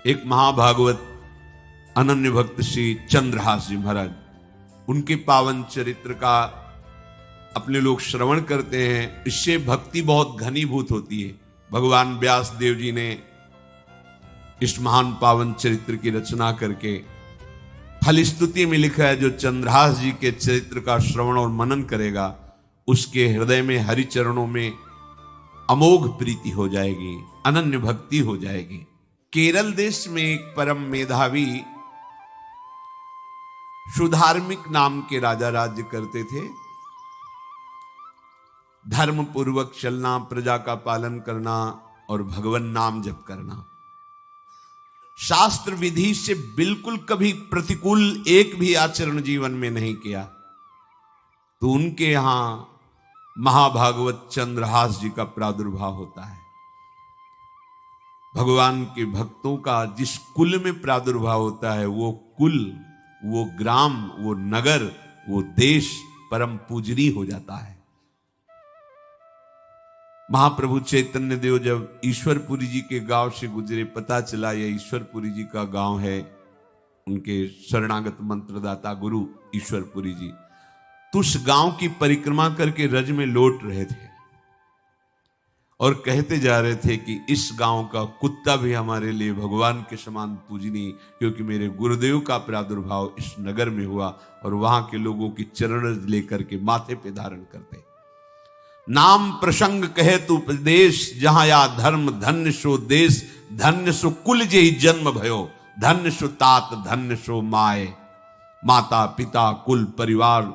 एक महाभागवत अनन्य भक्त श्री चंद्रहास जी महाराज, उनके पावन चरित्र का अपने लोग श्रवण करते हैं। इससे भक्ति बहुत घनीभूत होती है। भगवान व्यास देव जी ने इस महान पावन चरित्र की रचना करके फलस्तुति में लिखा है, जो चंद्रहास जी के चरित्र का श्रवण और मनन करेगा उसके हृदय में हरि चरणों में अमोघ प्रीति हो जाएगी, अनन्य भक्ति हो जाएगी। केरल देश में एक परम मेधावी सुधार्मिक नाम के राजा राज्य करते थे। धर्म पूर्वक चलना, प्रजा का पालन करना और भगवान नाम जप करना, शास्त्र विधि से बिल्कुल कभी प्रतिकूल एक भी आचरण जीवन में नहीं किया। तो उनके यहां महाभागवत चंद्रहास जी का प्रादुर्भाव होता है। भगवान के भक्तों का जिस कुल में प्रादुर्भाव होता है, वो कुल, वो ग्राम, वो नगर, वो देश परम पूजनीय हो जाता है। महाप्रभु चैतन्य देव जब ईश्वरपुरी जी के गांव से गुजरे, पता चला यह ईश्वरपुरी जी का गांव है, उनके शरणागत मंत्रदाता गुरु ईश्वरपुरी जी, तो उस गांव की परिक्रमा करके रज में लौट रहे थे और कहते जा रहे थे कि इस गांव का कुत्ता भी हमारे लिए भगवान के समान पूजनीय, क्योंकि मेरे गुरुदेव का प्रादुर्भाव इस नगर में हुआ और वहां के लोगों की चरण लेकर के माथे पे धारण करते। नाम प्रसंग कहे तू उपदेश, जहां या धर्म धन्य सो देश, धन्य सो कुल जेहि जन्म भयो, धन्य सो तात धन्य सो माए। माता पिता कुल परिवार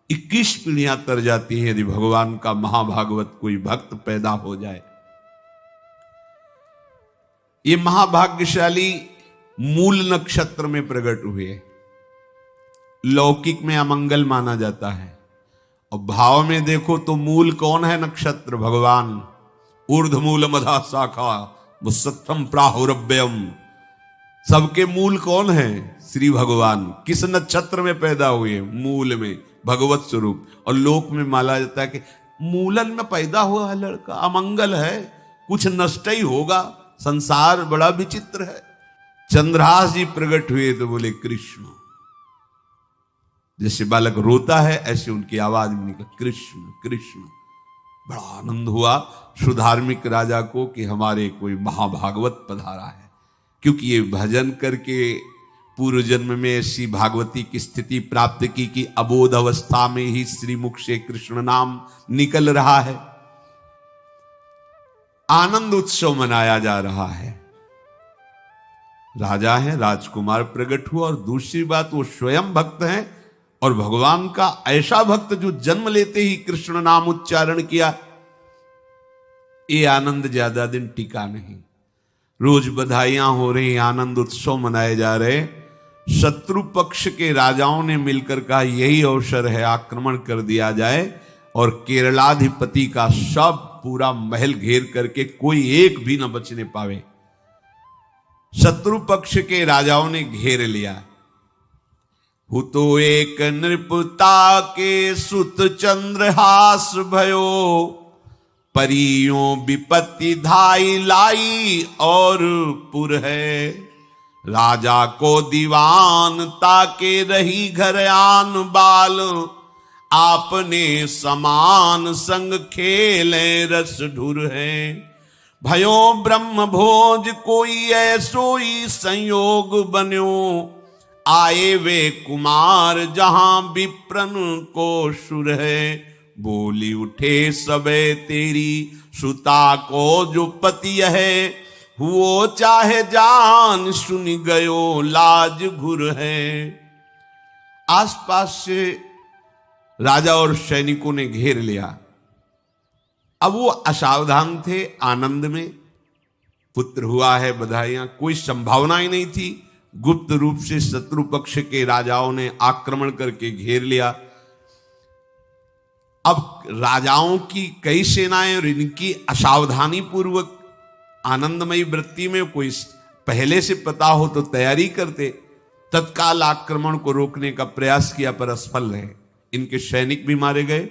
21 पीढ़ियां तर जाती हैं यदि भगवान का महाभागवत कोई भक्त पैदा हो जाए। ये महाभाग्यशाली मूल नक्षत्र में प्रकट हुए। लौकिक में अमंगल माना जाता है और भाव में देखो तो मूल कौन है? नक्षत्र भगवान। ऊर्ध्व मूल मधा शाखा मुसत्तम प्राहुरव्ययम। सबके मूल कौन है? श्री भगवान। किस नक्षत्र में पैदा हुए? मूल में, भगवत स्वरूप। और लोक में माना जाता है कि मूलन में पैदा हुआ है लड़का, अमंगल है, कुछ नष्ट ही होगा, संसार बड़ा विचित्र है। चंद्रहास जी प्रकट हुए तो बोले कृष्ण। जैसे बालक रोता है ऐसे उनकी आवाज में निकला कृष्ण कृष्ण। बड़ा आनंद हुआ सुधार्मिक राजा को कि हमारे कोई महाभागवत पधारा है, क्योंकि ये भजन करके पूर्व जन्म में ऐसी भागवती की स्थिति प्राप्त की कि अबोध अवस्था में ही श्रीमुख से कृष्ण नाम निकल रहा है। आनंद उत्सव मनाया जा रहा है। राजा है, राजकुमार प्रकट हुआ, और दूसरी बात वो स्वयं भक्त हैं और भगवान का ऐसा भक्त जो जन्म लेते ही कृष्ण नाम उच्चारण किया। ये आनंद ज्यादा दिन टिका नहीं। रोज बधाइयां हो रही, आनंद उत्सव मनाए जा रहे। शत्रु पक्ष के राजाओं ने मिलकर कहा यही अवसर है, आक्रमण कर दिया जाए और केरलाधिपति का सब पूरा महल घेर करके कोई एक भी न बचने पावे। शत्रु पक्ष के राजाओं ने घेर लिया। हुतो एक नृपता के सुत चंद्रहास भयो, परियों विपत्ति धाई लाई और पुर है। राजा को दीवान ताके रही घर आन बाल, आपने समान संग खेले रस ढुर है। भयो ब्रह्म भोज कोई ऐसोई संयोग बन्यो, आए वे कुमार जहां विप्रन को सुर है। बोली उठे सबे तेरी सुता को जो पति है, वो चाहे जान सुन गयो लाज घुर है। आसपास से राजा और सैनिकों ने घेर लिया। अब वो असावधान थे, आनंद में पुत्र हुआ है, बधाइयां, कोई संभावना ही नहीं थी। गुप्त रूप से शत्रु पक्ष के राजाओं ने आक्रमण करके घेर लिया। अब राजाओं की कई सेनाएं और इनकी असावधानी पूर्वक आनंदमयी वृत्ति में कोई पहले से पता हो तो तैयारी करते, तत्काल आक्रमण को रोकने का प्रयास किया पर असफल रहे। इनके सैनिक भी मारे गए,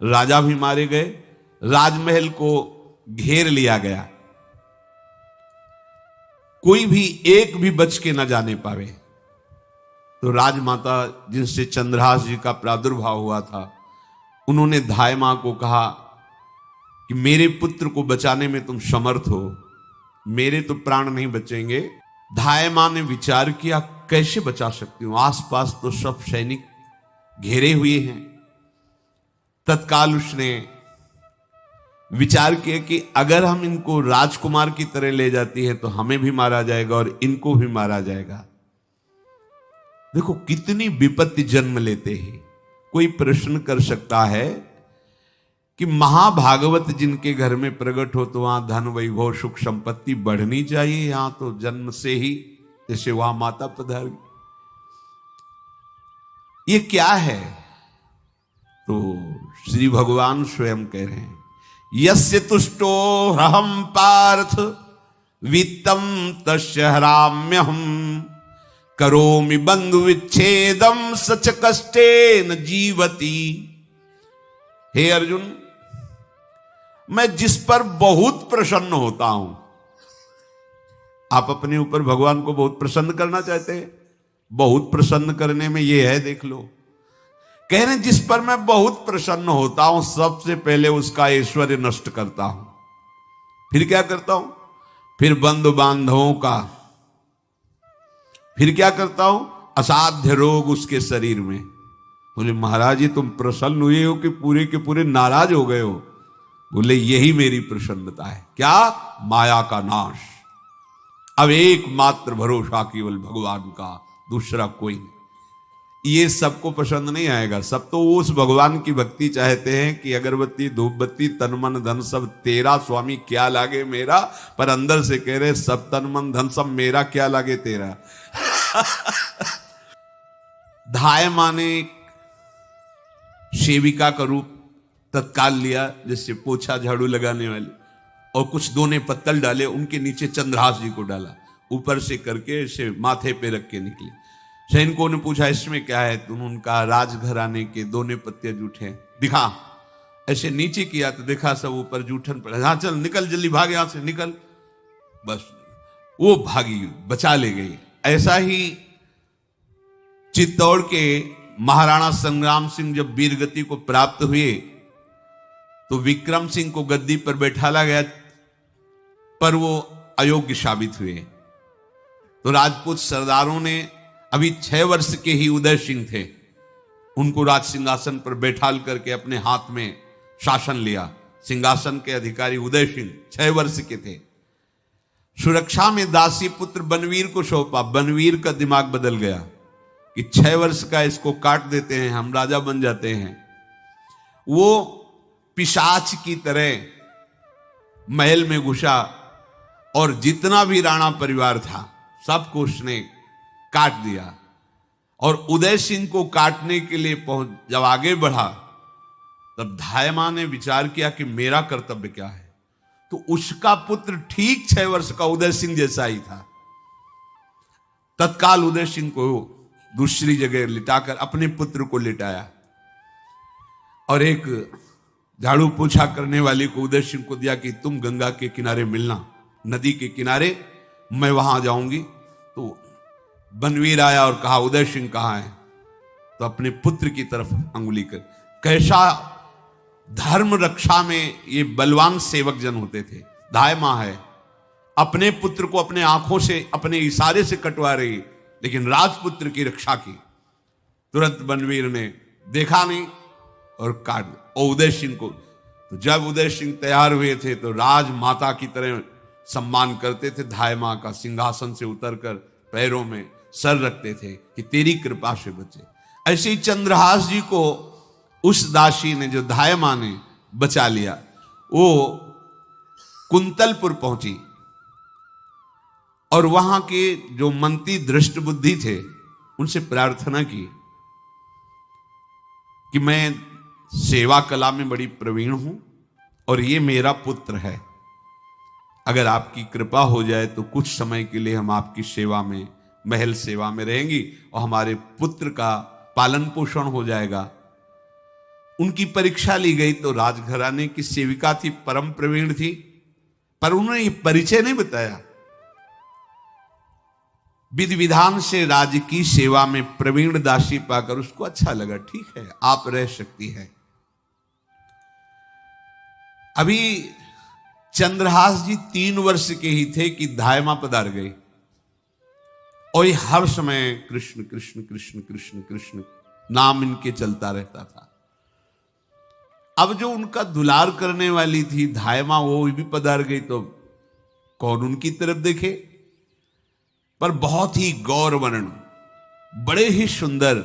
राजा भी मारे गए, राजमहल को घेर लिया गया। कोई भी एक भी बच के न जाने पावे। तो राजमाता जिनसे चंद्रहास जी का प्रादुर्भाव हुआ था, उन्होंने धाय मां को कहा कि मेरे पुत्र को बचाने में तुम समर्थ हो, मेरे तो प्राण नहीं बचेंगे। धाय मां ने विचार किया, कैसे बचा सकती हूं, आसपास तो सब सैनिक घेरे हुए हैं। तत्काल उसने विचार किया कि अगर हम इनको राजकुमार की तरह ले जाती है तो हमें भी मारा जाएगा और इनको भी मारा जाएगा। देखो कितनी विपत्ति जन्म लेते हैं। कोई प्रश्न कर सकता है कि महाभागवत जिनके घर में प्रकट हो तो वहां धन वैभव सुख संपत्ति बढ़नी चाहिए, यहां तो जन्म से ही जैसे वहां माता पधार, ये क्या है? तो श्री भगवान स्वयं कह रहे हैं, यस्य तुष्टो रहम पार्थ वित्तम तस्य हराम्यहम करोमि बंधु विच्छेदम सच कष्टेन जीवति। हे अर्जुन, मैं जिस पर बहुत प्रसन्न होता हूं, आप अपने ऊपर भगवान को बहुत प्रसन्न करना चाहते हैं, बहुत प्रसन्न करने में ये है, देख लो। कह रहे जिस पर मैं बहुत प्रसन्न होता हूं, सबसे पहले उसका ऐश्वर्य नष्ट करता हूं। फिर क्या करता हूं? फिर बंधु बांधवों का, फिर क्या करता हूं? असाध्य रोग उसके शरीर में। बोले महाराज जी तुम प्रसन्न हुए हो कि पूरे के पूरे नाराज हो गए हो? बोले यही मेरी प्रसन्नता है। क्या? माया का नाश। अब एकमात्र भरोसा केवल भगवान का, दूसरा कोई नहीं। ये सबको पसंद नहीं आएगा। सब तो उस भगवान की भक्ति चाहते हैं कि अगरबत्ती धूप बत्ती तन मन धन सब तेरा, स्वामी क्या लागे मेरा। पर अंदर से कह रहे सब तन मन धन सब मेरा, क्या लागे तेरा। धाय माने सेविका का रूप तत्काल लिया, जिससे पोछा झाड़ू लगाने वाले, और कुछ दोने पत्तल डाले, उनके नीचे चंद्रहास जी को डाला, ऊपर से करके इसे माथे पे रख के निकले। सैनिकों ने पूछा इसमें क्या है? तो उनका राजघराने के दोने पत्ते जूठे दिखा। ऐसे नीचे किया तो देखा सब ऊपर जूठन पड़ा। हाँ चल निकल, जल्दी भाग यहां से, निकल। बस वो भागी, बचा ले गई। ऐसा ही चित्तौड़ के महाराणा संग्राम सिंह जब वीरगति को प्राप्त हुए तो विक्रम सिंह को गद्दी पर बैठाला गया, पर वो अयोग्य साबित हुए। तो राजपूत सरदारों ने, अभी 6 वर्ष के ही उदय सिंह थे, उनको राज सिंहासन पर बैठाल करके अपने हाथ में शासन लिया। सिंहासन के अधिकारी उदय सिंह 6 वर्ष के थे। सुरक्षा में दासी पुत्र बनवीर को सौंपा। बनवीर का दिमाग बदल गया कि 6 वर्ष का इसको काट देते हैं, हम राजा बन जाते हैं। वो पिशाच की तरह महल में घुसा और जितना भी राणा परिवार था सबको उसने काट दिया। और उदय सिंह को काटने के लिए जब आगे बढ़ा तब धाय मां ने विचार किया कि मेरा कर्तव्य क्या है। तो उसका पुत्र ठीक 6 वर्ष का उदय सिंह जैसा ही था। तत्काल उदय सिंह को दूसरी जगह लिटाकर अपने पुत्र को लिटाया और एक झाड़ू पोछा करने वाली को उदय सिंह को दिया कि तुम गंगा के किनारे मिलना, नदी के किनारे, मैं वहां जाऊंगी। तो बनवीर आया और कहा उदय सिंह कहाँ है? तो अपने पुत्र की तरफ अंगुली कर। कैसा धर्म रक्षा में ये बलवान सेवक जन होते थे। धाय मां है, अपने पुत्र को अपने आंखों से, अपने इशारे से कटवा रही, लेकिन राजपुत्र की रक्षा की। तुरंत बनवीर ने देखा नहीं और काट दिया। और उदय सिंह को, तो जब उदय सिंह तैयार हुए थे तो राजमाता की तरह सम्मान करते थे। धाय मां का सिंहासन से उतरकर पैरों में सर रखते थे कि तेरी कृपा से बचे। ऐसे ही चंद्रहास जी को उस दासी ने, जो धाय मां ने बचा लिया, वो कुंतलपुर पहुंची और वहां के जो मंत्री दृष्ट बुद्धि थे उनसे प्रार्थना की कि मैं सेवा कला में बड़ी प्रवीण हूं और ये मेरा पुत्र है, अगर आपकी कृपा हो जाए तो कुछ समय के लिए हम आपकी सेवा में, महल सेवा में रहेंगी और हमारे पुत्र का पालन पोषण हो जाएगा। उनकी परीक्षा ली गई तो राजघराने की सेविका थी, परम प्रवीण थी, पर उन्होंने ये परिचय नहीं बताया। विधि विधान से राज्य की सेवा में प्रवीण दासी पाकर उसको अच्छा लगा, ठीक है आप रह सकती है। अभी चंद्रहास जी 3 वर्ष के ही थे कि धायमा पधार गए और ये हर समय कृष्ण कृष्ण कृष्ण कृष्ण कृष्ण नाम इनके चलता रहता था। अब जो उनका दुलार करने वाली थी धायमा, वो भी पधार गई तो कौन उनकी तरफ देखे। पर बहुत ही गौर वर्ण, बड़े ही सुंदर।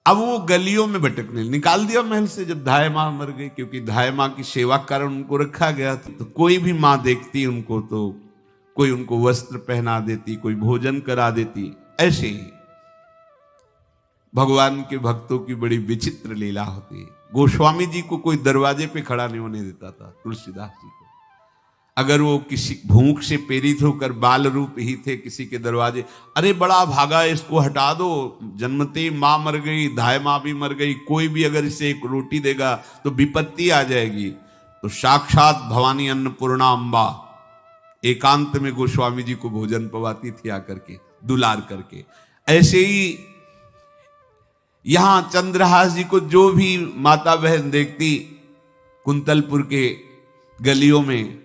अब वो गलियों में भटकने, निकाल दिया महल से जब धायमा मर गई, क्योंकि धायमा की सेवा कारण उनको रखा गया था। तो कोई भी मां देखती उनको तो कोई उनको वस्त्र पहना देती, कोई भोजन करा देती। ऐसे ही भगवान के भक्तों की बड़ी विचित्र लीला होती है। गोस्वामी जी को कोई दरवाजे पे खड़ा नहीं होने देता था, तुलसीदास जी को। अगर वो किसी भूख से प्रेरित होकर बाल रूप ही थे किसी के दरवाजे, अरे बड़ा भागा इसको हटा दो, जन्मते मां मर गई, धाय मां भी मर गई, कोई भी अगर इसे एक रोटी देगा तो विपत्ति आ जाएगी। तो साक्षात भवानी अन्नपूर्णा अम्बा एकांत में गोस्वामी जी को भोजन पवाती थी आकर के, दुलार करके। ऐसे ही यहां चंद्रहास जी को जो भी माता बहन देखती कुंतलपुर के गलियों में,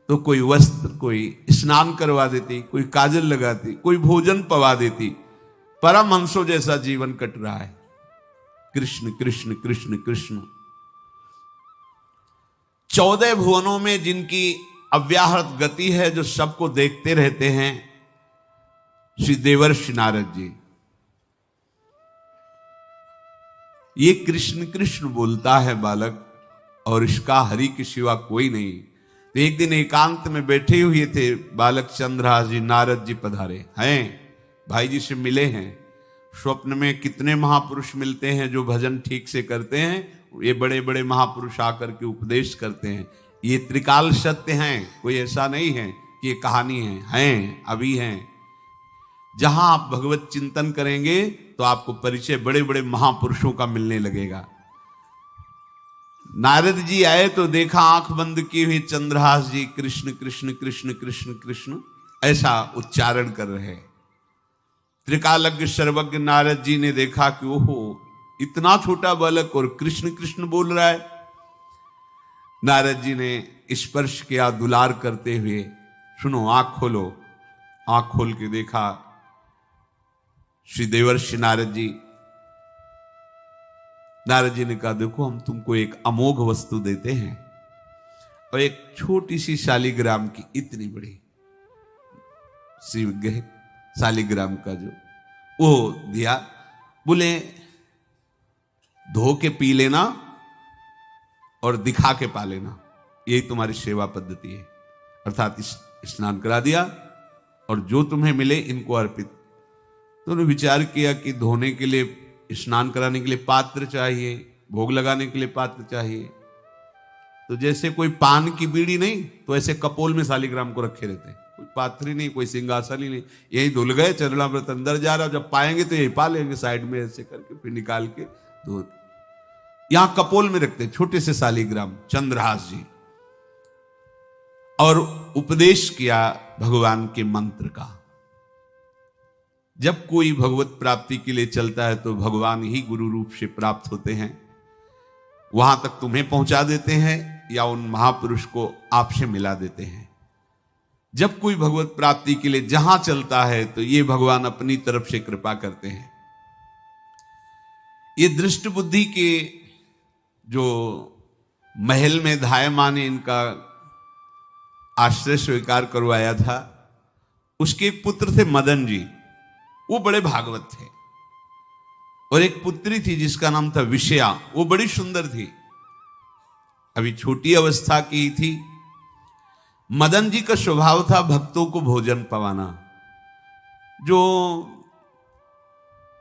तो कोई वस्त्र, कोई स्नान करवा देती, कोई काजल लगाती, कोई भोजन पवा देती। परमहंसों जैसा जीवन कट रहा है। कृष्ण कृष्ण कृष्ण कृष्ण। 14 भुवनों में जिनकी अव्याहत गति है, जो सबको देखते रहते हैं, श्री देवर्षि नारद जी। ये कृष्ण कृष्ण बोलता है बालक, और इसका हरि के सिवा कोई नहीं। तो एक दिन एकांत में बैठे हुए थे बालक चंद्रहास जी, नारद जी पधारे हैं, भाई जी से मिले हैं। स्वप्न में कितने महापुरुष मिलते हैं जो भजन ठीक से करते हैं, ये बड़े बड़े महापुरुष आकर के उपदेश करते हैं। ये त्रिकाल सत्य हैं, कोई ऐसा नहीं है कि ये कहानी हैं, अभी हैं। जहां आप भगवत चिंतन करेंगे तो आपको परिचय बड़े बड़े महापुरुषों का मिलने लगेगा। नारद जी आए तो देखा आंख बंद किए हुए चंद्रहास जी कृष्ण कृष्ण कृष्ण कृष्ण कृष्ण ऐसा उच्चारण कर रहे। त्रिकालज्ञ सर्वज्ञ नारद जी ने देखा कि ओहो, इतना छोटा बालक और कृष्ण कृष्ण बोल रहा है। नारद जी ने स्पर्श किया दुलार करते हुए, सुनो आंख खोलो। आंख खोल के देखा श्री देवर्षि नारद जी। नारद जी ने कहा देखो हम तुमको एक अमोघ वस्तु देते हैं, और एक छोटी सी शालिग्राम की इतनी बड़ी शिवग्रह शालिग्राम का जो वो दिया। बोले धो के पी लेना और दिखा के पा लेना, यही तुम्हारी सेवा पद्धति है। अर्थात स्नान करा दिया और जो तुम्हें मिले इनको अर्पित। तो उन्होंने विचार किया कि धोने के लिए, स्नान कराने के लिए पात्र चाहिए, भोग लगाने के लिए पात्र चाहिए। तो जैसे कोई पान की बीड़ी नहीं, तो ऐसे कपोल में शालिग्राम को रखे रहते हैं। कोई पात्र ही नहीं, कोई सिंहासन ही नहीं, यही धुल गए, चरणामृत अंदर जा रहा, जब पाएंगे तो यही पा लेंगे साइड में ऐसे करके, फिर निकाल के धो। यहां कपोल में रखते छोटे से शालिग्राम चंद्रहास जी, और उपदेश किया भगवान के मंत्र का। जब कोई भगवत प्राप्ति के लिए चलता है तो भगवान ही गुरु रूप से प्राप्त होते हैं, वहां तक तुम्हें पहुंचा देते हैं या उन महापुरुष को आपसे मिला देते हैं। जब कोई भगवत प्राप्ति के लिए जहां चलता है तो ये भगवान अपनी तरफ से कृपा करते हैं। ये दृष्ट बुद्धि के जो महल में धायमा ने इनका आश्रय स्वीकार करवाया था, उसके एक पुत्र थे मदन जी, वो बड़े भागवत थे। और एक पुत्री थी जिसका नाम था विषया, वो बड़ी सुंदर थी, अभी छोटी अवस्था की ही थी। मदन जी का स्वभाव था भक्तों को भोजन पवाना। जो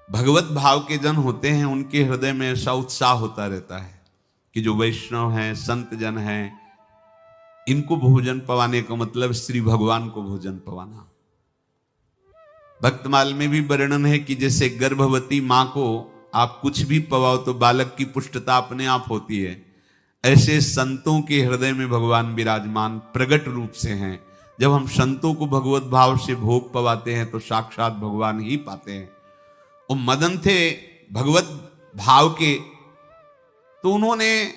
भगवत भाव के जन होते हैं उनके हृदय में ऐसा उत्साह होता रहता है कि जो वैष्णव हैं, संत जन हैं, इनको भोजन पवाने का मतलब श्री भगवान को भोजन पवाना। भक्तमाल में भी वर्णन है कि जैसे गर्भवती मां को आप कुछ भी पवाओ तो बालक की पुष्टता अपने आप होती है, ऐसे संतों के हृदय में भगवान विराजमान प्रगट रूप से हैं। जब हम संतों को भगवत भाव से भोग पवाते हैं तो साक्षात भगवान ही पाते हैं। वो मदन थे भगवत भाव के, तो उन्होंने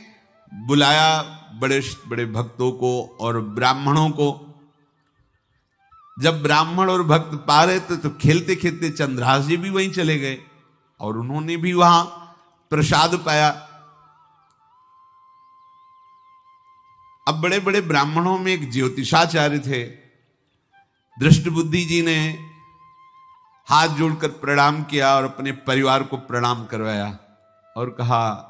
बुलाया बड़े बड़े भक्तों को और ब्राह्मणों को। जब ब्राह्मण और भक्त पा रहे थे तो खेलते खेलते चंद्रहास जी भी वहीं चले गए और उन्होंने भी वहां प्रसाद पाया। अब बड़े बड़े ब्राह्मणों में एक ज्योतिषाचार्य थे। दृष्टबुद्धि जी ने हाथ जोड़कर प्रणाम किया और अपने परिवार को प्रणाम करवाया और कहा,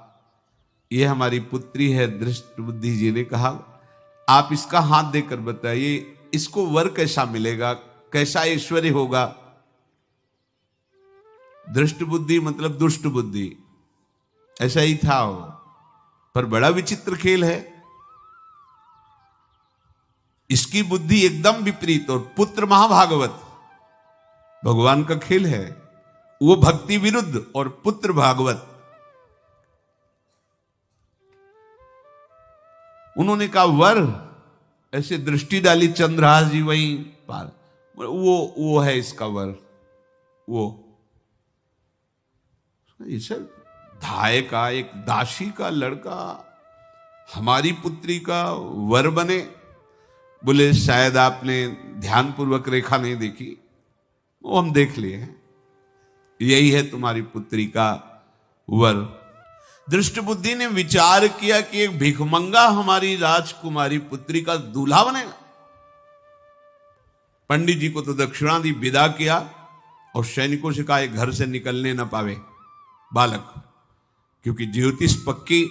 यह हमारी पुत्री है। दृष्टबुद्धि जी ने कहा, आप इसका हाथ देकर बताइए, इसको वर कैसा मिलेगा, कैसा ऐश्वर्य होगा। दृष्टबुद्धि मतलब दुष्ट बुद्धि, ऐसा ही था वो। पर बड़ा विचित्र खेल है, इसकी बुद्धि एकदम विपरीत और पुत्र महाभागवत। भगवान का खेल है, वो भक्ति विरुद्ध और पुत्र भागवत। उन्होंने कहा वर, ऐसे दृष्टि डाली चंद्रहास जी वहीं पार, वो है इसका वर। वो इसे धाय का एक दासी का लड़का हमारी पुत्री का वर बने। बोले शायद आपने ध्यानपूर्वक रेखा नहीं देखी, वो हम देख लिए हैं, यही है तुम्हारी पुत्री का वर। दृष्टबुद्धि ने विचार किया कि एक भिखमंगा हमारी राजकुमारी पुत्री का दूल्हा बनेगा। पंडित जी को तो दक्षिणा दी, विदा किया और सैनिकों से कहा घर से निकलने न पावे बालक, क्योंकि ज्योतिष पक्की,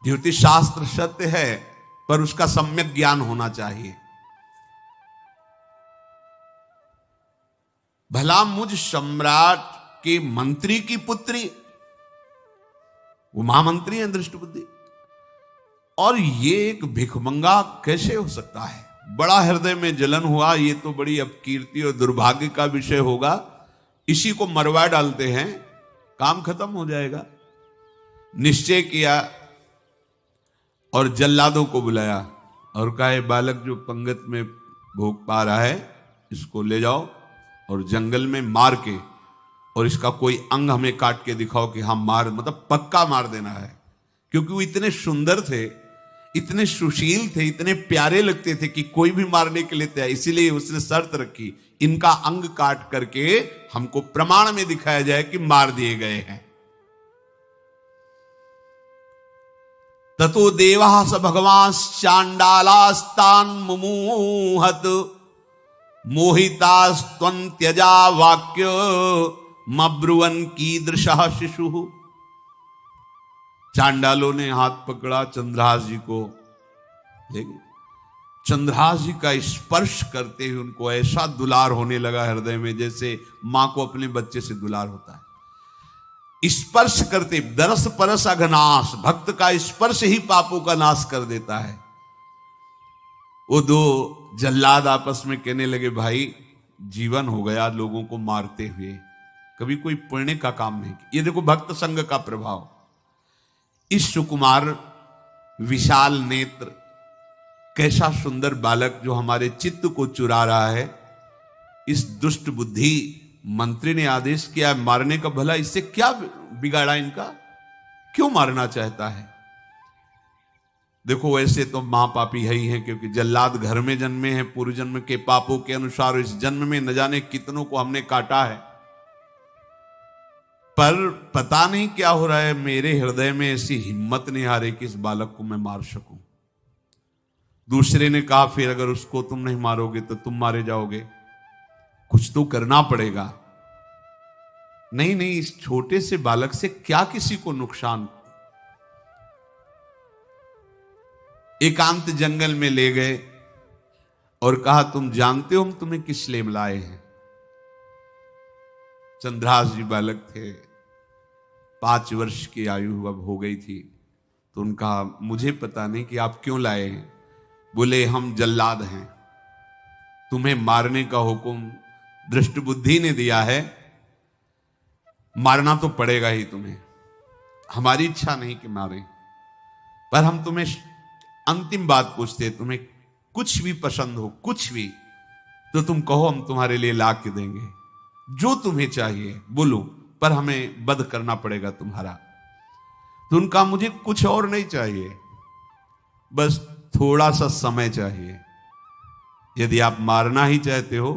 ज्योतिष शास्त्र सत्य है पर उसका सम्यक ज्ञान होना चाहिए। भला मुझ सम्राट के मंत्री की पुत्री, वो महामंत्री हैं दृष्टबुद्धि, और ये एक भिखमंगा कैसे हो सकता है। बड़ा हृदय में जलन हुआ, ये तो बड़ी अपकीर्ति और दुर्भाग्य का विषय होगा, इसी को मरवा डालते हैं, काम खत्म हो जाएगा। निश्चय किया और जल्लादों को बुलाया और कहा, बालक जो पंगत में भोग पा रहा है इसको ले जाओ और जंगल में मार के, और इसका कोई अंग हमें काट के दिखाओ कि हाँ मार, मतलब पक्का मार देना है। क्योंकि वो इतने सुंदर थे, इतने सुशील थे, इतने प्यारे लगते थे कि कोई भी मारने के लिए तैयार। इसीलिए उसने शर्त रखी, इनका अंग काट करके हमको प्रमाण में दिखाया जाए कि मार दिए गए हैं। ततो देवास भगवांश्चांडालास्तान मुमुहत मोहितास्त्वन्त्यजा वाक्य मब्रुवन कीदृशः शिशु। चांडालों ने हाथ पकड़ा चंद्रहास जी को, लेकिन चंद्रहास जी का स्पर्श करते हुए उनको ऐसा दुलार होने लगा हृदय में, जैसे मां को अपने बच्चे से दुलार होता है। स्पर्श करते, दरस परस अघनाश, भक्त का स्पर्श ही पापों का नाश कर देता है। वो दो जल्लाद आपस में कहने लगे, भाई जीवन हो गया लोगों को मारते हुए, कभी कोई पुण्य का काम नहीं किया। ये देखो भक्त संग का प्रभाव। इस सुकुमार विशाल नेत्र, कैसा सुंदर बालक जो हमारे चित्त को चुरा रहा है, इस दुष्ट बुद्धि मंत्री ने आदेश किया मारने का। भला इससे क्या बिगाड़ा इनका, क्यों मारना चाहता है। देखो वैसे तो मां पापी है ही है, क्योंकि जल्लाद घर में जन्मे हैं, पूर्व जन्म के पापों के अनुसार इस जन्म में न जाने कितनों को हमने काटा है। पर पता नहीं क्या हो रहा है, मेरे हृदय में ऐसी हिम्मत नहीं आ रही कि इस बालक को मैं मार सकूं। दूसरे ने कहा, फिर अगर उसको तुम नहीं मारोगे तो तुम मारे जाओगे, कुछ तो करना पड़ेगा। नहीं नहीं, इस छोटे से बालक से क्या किसी को नुकसान। एकांत जंगल में ले गए और कहा, तुम जानते हो हम तुम्हें किस लिए लाए हैं। चंद्रहास जी बालक थे, 5 वर्ष की आयु अब हो गई थी, तो उनका मुझे पता नहीं कि आप क्यों लाए हैं। बोले, हम जल्लाद हैं, तुम्हें मारने का हुक्म दृष्टबुद्धि ने दिया है, मारना तो पड़ेगा ही तुम्हें। हमारी इच्छा नहीं कि मारें, पर हम तुम्हें अंतिम बात पूछते, तुम्हें कुछ भी पसंद हो, कुछ भी, तो तुम कहो, हम तुम्हारे लिए ला के देंगे। जो तुम्हें चाहिए बोलो, पर हमें वध करना पड़ेगा तुम्हारा। तो उनका मुझे कुछ और नहीं चाहिए, बस थोड़ा सा समय चाहिए। यदि आप मारना ही चाहते हो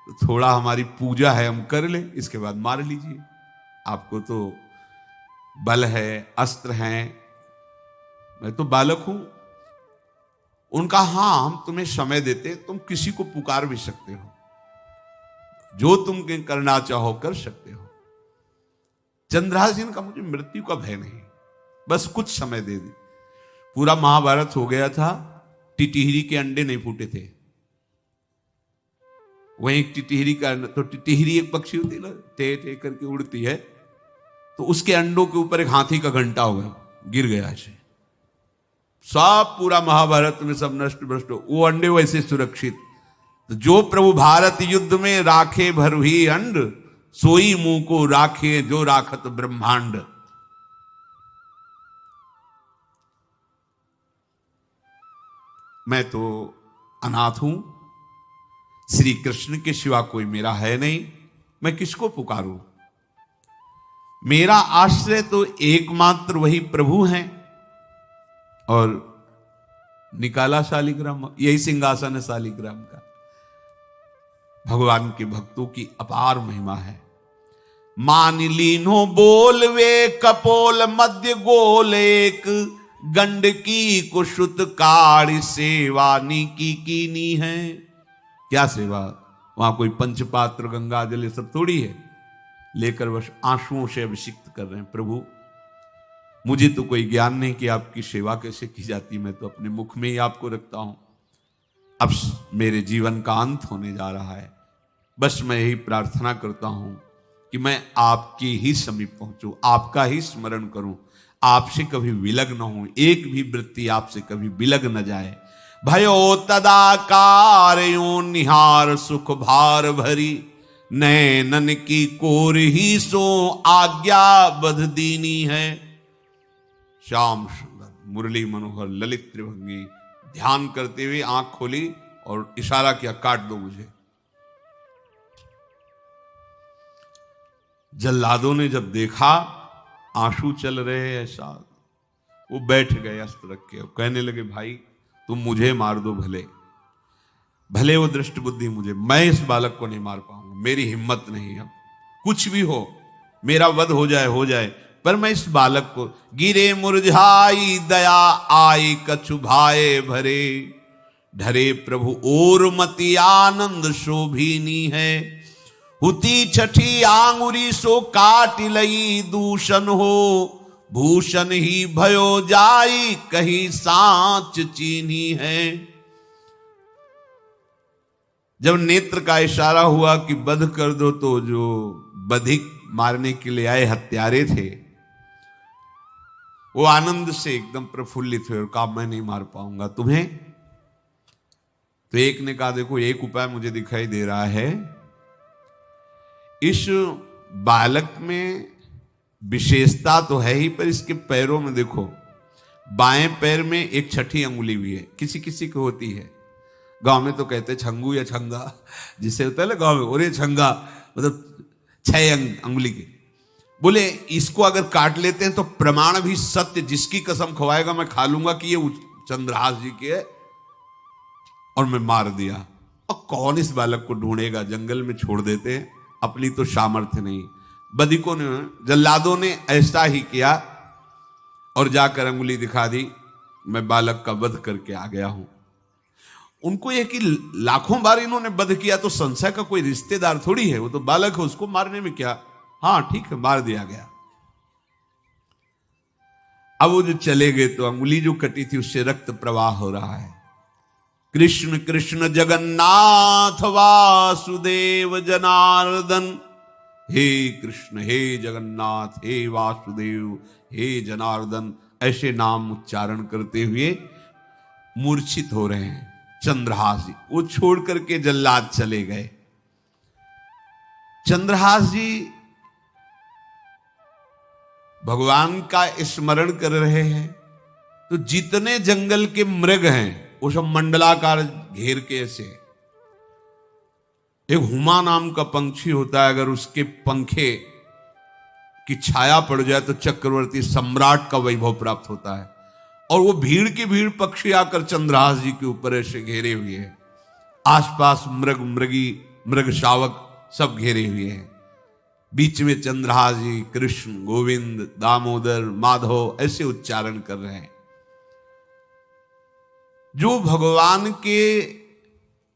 तो थोड़ा हमारी पूजा है, हम कर लें, इसके बाद मार लीजिए। आपको तो बल है, अस्त्र हैं, मैं तो बालक हूं। उनका हाँ, हम तुम्हें समय देते, तुम किसी को पुकार भी सकते हो, जो तुम करना चाहो कर सकते हो। चंद्रहास जी ने कहा, मुझे मृत्यु का भय नहीं, बस कुछ समय दे दी। पूरा महाभारत हो गया था, टिटिहरी के अंडे नहीं फूटे थे। वहीं एक टिटिहरी का, तो टिटिहरी एक पक्षी होती है ना, टे टे करके उड़ती है, तो उसके अंडों के ऊपर एक हाथी का घंटा हो गया, गिर गया ऐसे। सब पूरा महाभारत में सब नष्ट भ्रष्ट, वो अंडे वैसे सुरक्षित। तो जो प्रभु भारत युद्ध में राखे भरही अंड, सोई मुंह को राखे जो राखत ब्रह्मांड। मैं तो अनाथ हूं, श्री कृष्ण के सिवा कोई मेरा है नहीं, मैं किसको पुकारूं? मेरा आश्रय तो एकमात्र वही प्रभु हैं। और निकाला शालिग्राम, यही सिंहासन है शालिग्राम का। भगवान के भक्तों की अपार महिमा है। मान लीनो बोल वे कपोल मध्य गोल, एक गंडकी कुशुत कार सेवानी की कीनी है। क्या सेवा? वहां कोई पंचपात्र गंगा जल सब थोड़ी है, लेकर बस आंसुओं से अभिषिक्त कर रहे हैं। प्रभु, मुझे तो कोई ज्ञान नहीं कि आपकी सेवा कैसे की जाती, मैं तो अपने मुख में ही आपको रखता हूं। अब मेरे जीवन का अंत होने जा रहा है, बस मैं यही प्रार्थना करता हूं कि मैं आपके ही समीप पहुंचूं, आपका ही स्मरण करूं, आपसे कभी विलग न हूं, एक भी वृत्ति आपसे कभी विलग न जाए। भयो तदाकार यो निहार सुख भार भरी, नैनन की कोर ही सो आज्ञा बध दीनी है। श्याम सुंदर मुरली मनोहर ललित त्रिभंगी ध्यान करते हुए आंख खोली और इशारा किया, काट दो मुझे। जल्लादों ने जब देखा आंसू चल रहे ऐसा, वो बैठ गए अस्त्र रख के और कहने लगे, भाई तुम मुझे मार दो, भले भले वो दृष्ट बुद्धि मुझे, मैं इस बालक को नहीं मार पाऊंगा, मेरी हिम्मत नहीं है। कुछ भी हो, मेरा वध हो जाए, पर मैं इस बालक को, गिरे मुरझाई दया आई कछु भाए भरे, ढरे प्रभु और मति आनंद शोभिनी है। हुती छठी आंगुरी सो काट लई दूषण हो, भूषण ही भयो जाई कहीं सांच चीनी है। जब नेत्र का इशारा हुआ कि वध कर दो, तो जो बधिक मारने के लिए आए हत्यारे थे वो आनंद से एकदम प्रफुल्लित हुए और कहा, मैं नहीं मार पाऊंगा तुम्हें। तो एक ने कहा, देखो एक उपाय मुझे दिखाई दे रहा है, इस बालक में विशेषता तो है ही, पर इसके पैरों में देखो, बाएं पैर में एक छठी अंगुली भी है, किसी किसी को होती है। गांव में तो कहते छंगू या छंगा, जिससे होता है ना गांव में, और ये छंगा मतलब 6 अंगुली के। बोले इसको अगर काट लेते हैं तो प्रमाण भी सत्य, जिसकी कसम खवाएगा मैं खा लूंगा कि ये चंद्रहास जी के है, और मैं मार दिया। और कौन इस बालक को ढूंढेगा, जंगल में छोड़ देते हैं, अपनी तो सामर्थ्य नहीं। बधिकों ने, जल्लादों ने ऐसा ही किया और जाकर अंगुली दिखा दी, मैं बालक का वध करके आ गया हूं। उनको यह कि लाखों बार इन्होंने वध किया, तो संशय का कोई रिश्तेदार थोड़ी है, वो तो बालक है, उसको मारने में क्या। हाँ ठीक है, मार दिया गया। अब वो जो चले गए तो अंगुली जो कटी थी उससे रक्त प्रवाह हो रहा है। कृष्ण कृष्ण जगन्नाथ वासुदेव जनार्दन, हे कृष्ण हे जगन्नाथ हे वासुदेव हे जनार्दन, ऐसे नाम उच्चारण करते हुए मूर्छित हो रहे हैं चंद्रहास जी। वो छोड़ करके जल्लाद चले गए। चंद्रहास जी भगवान का स्मरण कर रहे हैं, तो जितने जंगल के मृग हैं वो सब मंडलाकार घेर के ऐसे। एक हुमा नाम का पंछी होता है, अगर उसके पंखे की छाया पड़ जाए तो चक्रवर्ती सम्राट का वैभव प्राप्त होता है। और वो भीड़ की भीड़ पक्षी आकर चंद्रहास जी के ऊपर ऐसे घेरे हुए हैं, आसपास मृग मृगी मृग शावक सब घेरे हुए हैं, बीच में चंद्रहास जी कृष्ण गोविंद दामोदर माधव ऐसे उच्चारण कर रहे हैं। जो भगवान के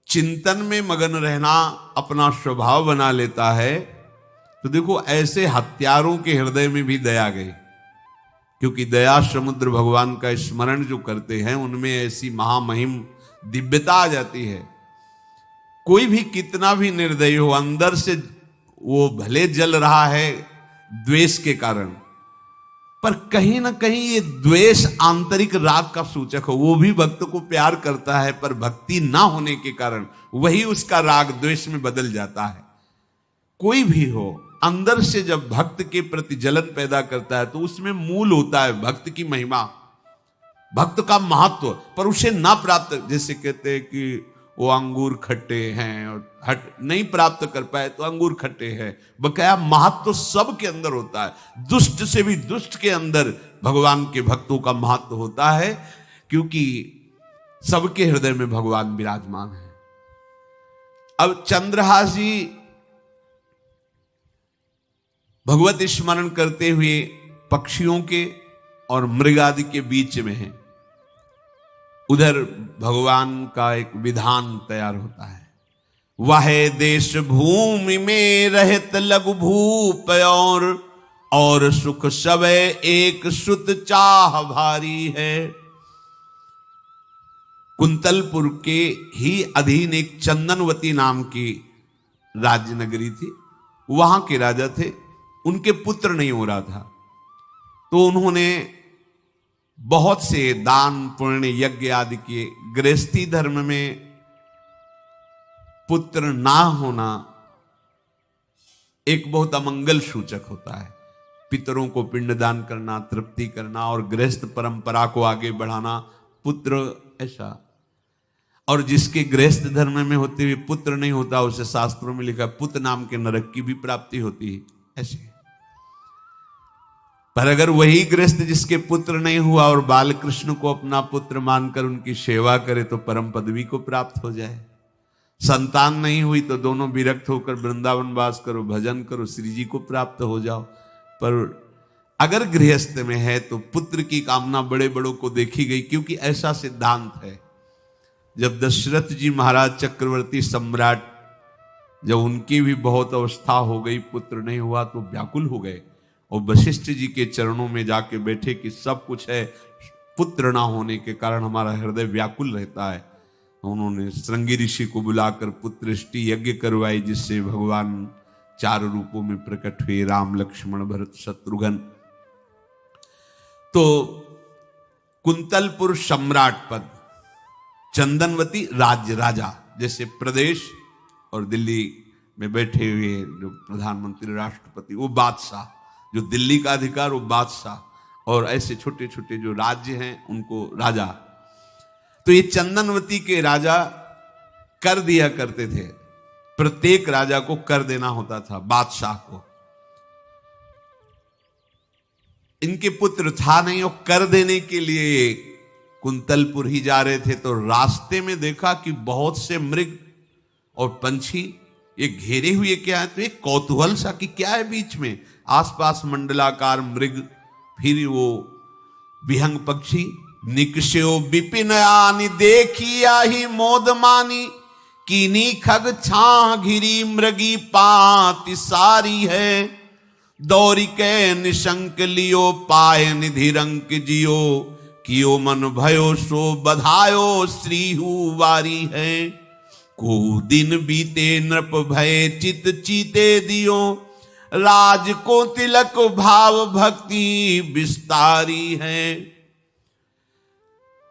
चिंतन में मगन रहना अपना स्वभाव बना लेता है, तो देखो ऐसे हत्यारों के हृदय में भी दया गई, क्योंकि दया समुद्र भगवान का स्मरण जो करते हैं उनमें ऐसी महामहिम दिव्यता आ जाती है। कोई भी कितना भी निर्दयी हो, अंदर से वो भले जल रहा है द्वेष के कारण, पर कहीं ना कहीं ये द्वेष आंतरिक राग का सूचक हो। वो भी भक्त को प्यार करता है, पर भक्ति ना होने के कारण वही उसका राग द्वेष में बदल जाता है। कोई भी हो, अंदर से जब भक्त के प्रति जलन पैदा करता है तो उसमें मूल होता है भक्त की महिमा, भक्त का महत्व, पर उसे ना प्राप्त, जैसे कहते हैं कि वो अंगूर खट्टे हैं और हट नहीं प्राप्त कर पाए तो अंगूर खट्टे हैं, बकाया महत्व सब के अंदर होता है। दुष्ट से भी दुष्ट के अंदर भगवान के भक्तों का महत्व होता है, क्योंकि सबके हृदय में भगवान विराजमान है। अब चंद्रहास जी भगवत स्मरण करते हुए पक्षियों के और मृग आदि के बीच में हैं। उधर भगवान का एक विधान तैयार होता है, वह देश भूमि में रहत लघु भूप और सुख सब एक सुत चाह भारी है। कुंतलपुर के ही अधीन एक चंदनवती नाम की राज्य नगरी थी। वहां के राजा थे, उनके पुत्र नहीं हो रहा था, तो उन्होंने बहुत से दान पुण्य यज्ञ आदि किए। गृहस्थी धर्म में पुत्र ना होना एक बहुत अमंगल सूचक होता है। पितरों को पिंडदान करना, तृप्ति करना और गृहस्थ परंपरा को आगे बढ़ाना, पुत्र ऐसा। और जिसके गृहस्थ धर्म में होते हुए पुत्र नहीं होता, उसे शास्त्रों में लिखा पुत्र नाम के नरक की भी प्राप्ति होती है ऐसे। पर अगर वही गृहस्थ जिसके पुत्र नहीं हुआ और बाल कृष्ण को अपना पुत्र मानकर उनकी सेवा करे तो परम पदवी को प्राप्त हो जाए। संतान नहीं हुई तो दोनों विरक्त होकर वृंदावन वास करो, भजन करो, श्री जी को प्राप्त हो जाओ। पर अगर गृहस्थ में है तो पुत्र की कामना बड़े बड़ों को देखी गई, क्योंकि ऐसा सिद्धांत है। जब दशरथ जी महाराज चक्रवर्ती सम्राट, जब उनकी भी बहुत अवस्था हो गई, पुत्र नहीं हुआ तो व्याकुल हो गए और वशिष्ठ जी के चरणों में जाके बैठे कि सब कुछ है, पुत्र ना होने के कारण हमारा हृदय व्याकुल रहता है। उन्होंने श्रृंगी ऋषि को बुलाकर पुत्रष्टि यज्ञ करवाई, जिससे भगवान 4 रूपों में प्रकट हुए, राम लक्ष्मण भरत शत्रुघ्न। तो कुंतलपुर सम्राट पद, चंदनवती राज्य राजा, जैसे प्रदेश और दिल्ली में बैठे हुए जो प्रधानमंत्री राष्ट्रपति वो बादशाह, जो दिल्ली का अधिकार वो बादशाह, और ऐसे छोटे छोटे जो राज्य हैं उनको राजा। तो ये चंदनवती के राजा कर दिया करते थे, प्रत्येक राजा को कर देना होता था बादशाह को। इनके पुत्र था नहीं और कर देने के लिए कुंतलपुर ही जा रहे थे, तो रास्ते में देखा कि बहुत से मृग और पंछी ये घेरे हुए क्या है, तो एक कौतूहल सा कि क्या है बीच में, आसपास मंडलाकार मृग, फिर वो विहंग पक्षी। निकष्यो विपिन आनि देखिया ही मोद मानी, कीनी खग छां घिरी मृगी पाति सारी है। दौरी के निशंक लियो पाए निधि रंक जियो, कियो मन भयो सो बधायो श्रीहु वारी है। को दिन बीते नृप भय चित चीते दियो, राज को तिलक भाव भक्ति विस्तारी है।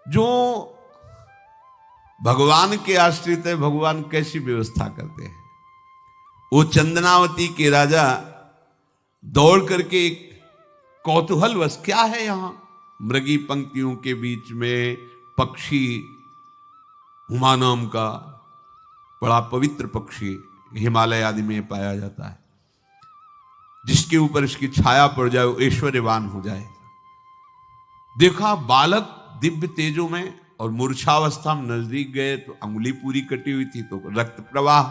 जो भगवान के आश्रित है, भगवान कैसी व्यवस्था करते हैं। वो चंदनावती के राजा दौड़ करके एक कौतूहलवश, क्या है यहां, मृगी पंक्तियों के बीच में पक्षी हुमा नाम का बड़ा पवित्र पक्षी हिमालय आदि में पाया जाता है, जिसके ऊपर इसकी छाया पड़ जाए वो ऐश्वर्यवान हो जाए। देखा बालक दिव्य तेजों में, और मूर्छावस्था में नजदीक गए तो अंगुली पूरी कटी हुई थी, तो रक्त प्रवाह,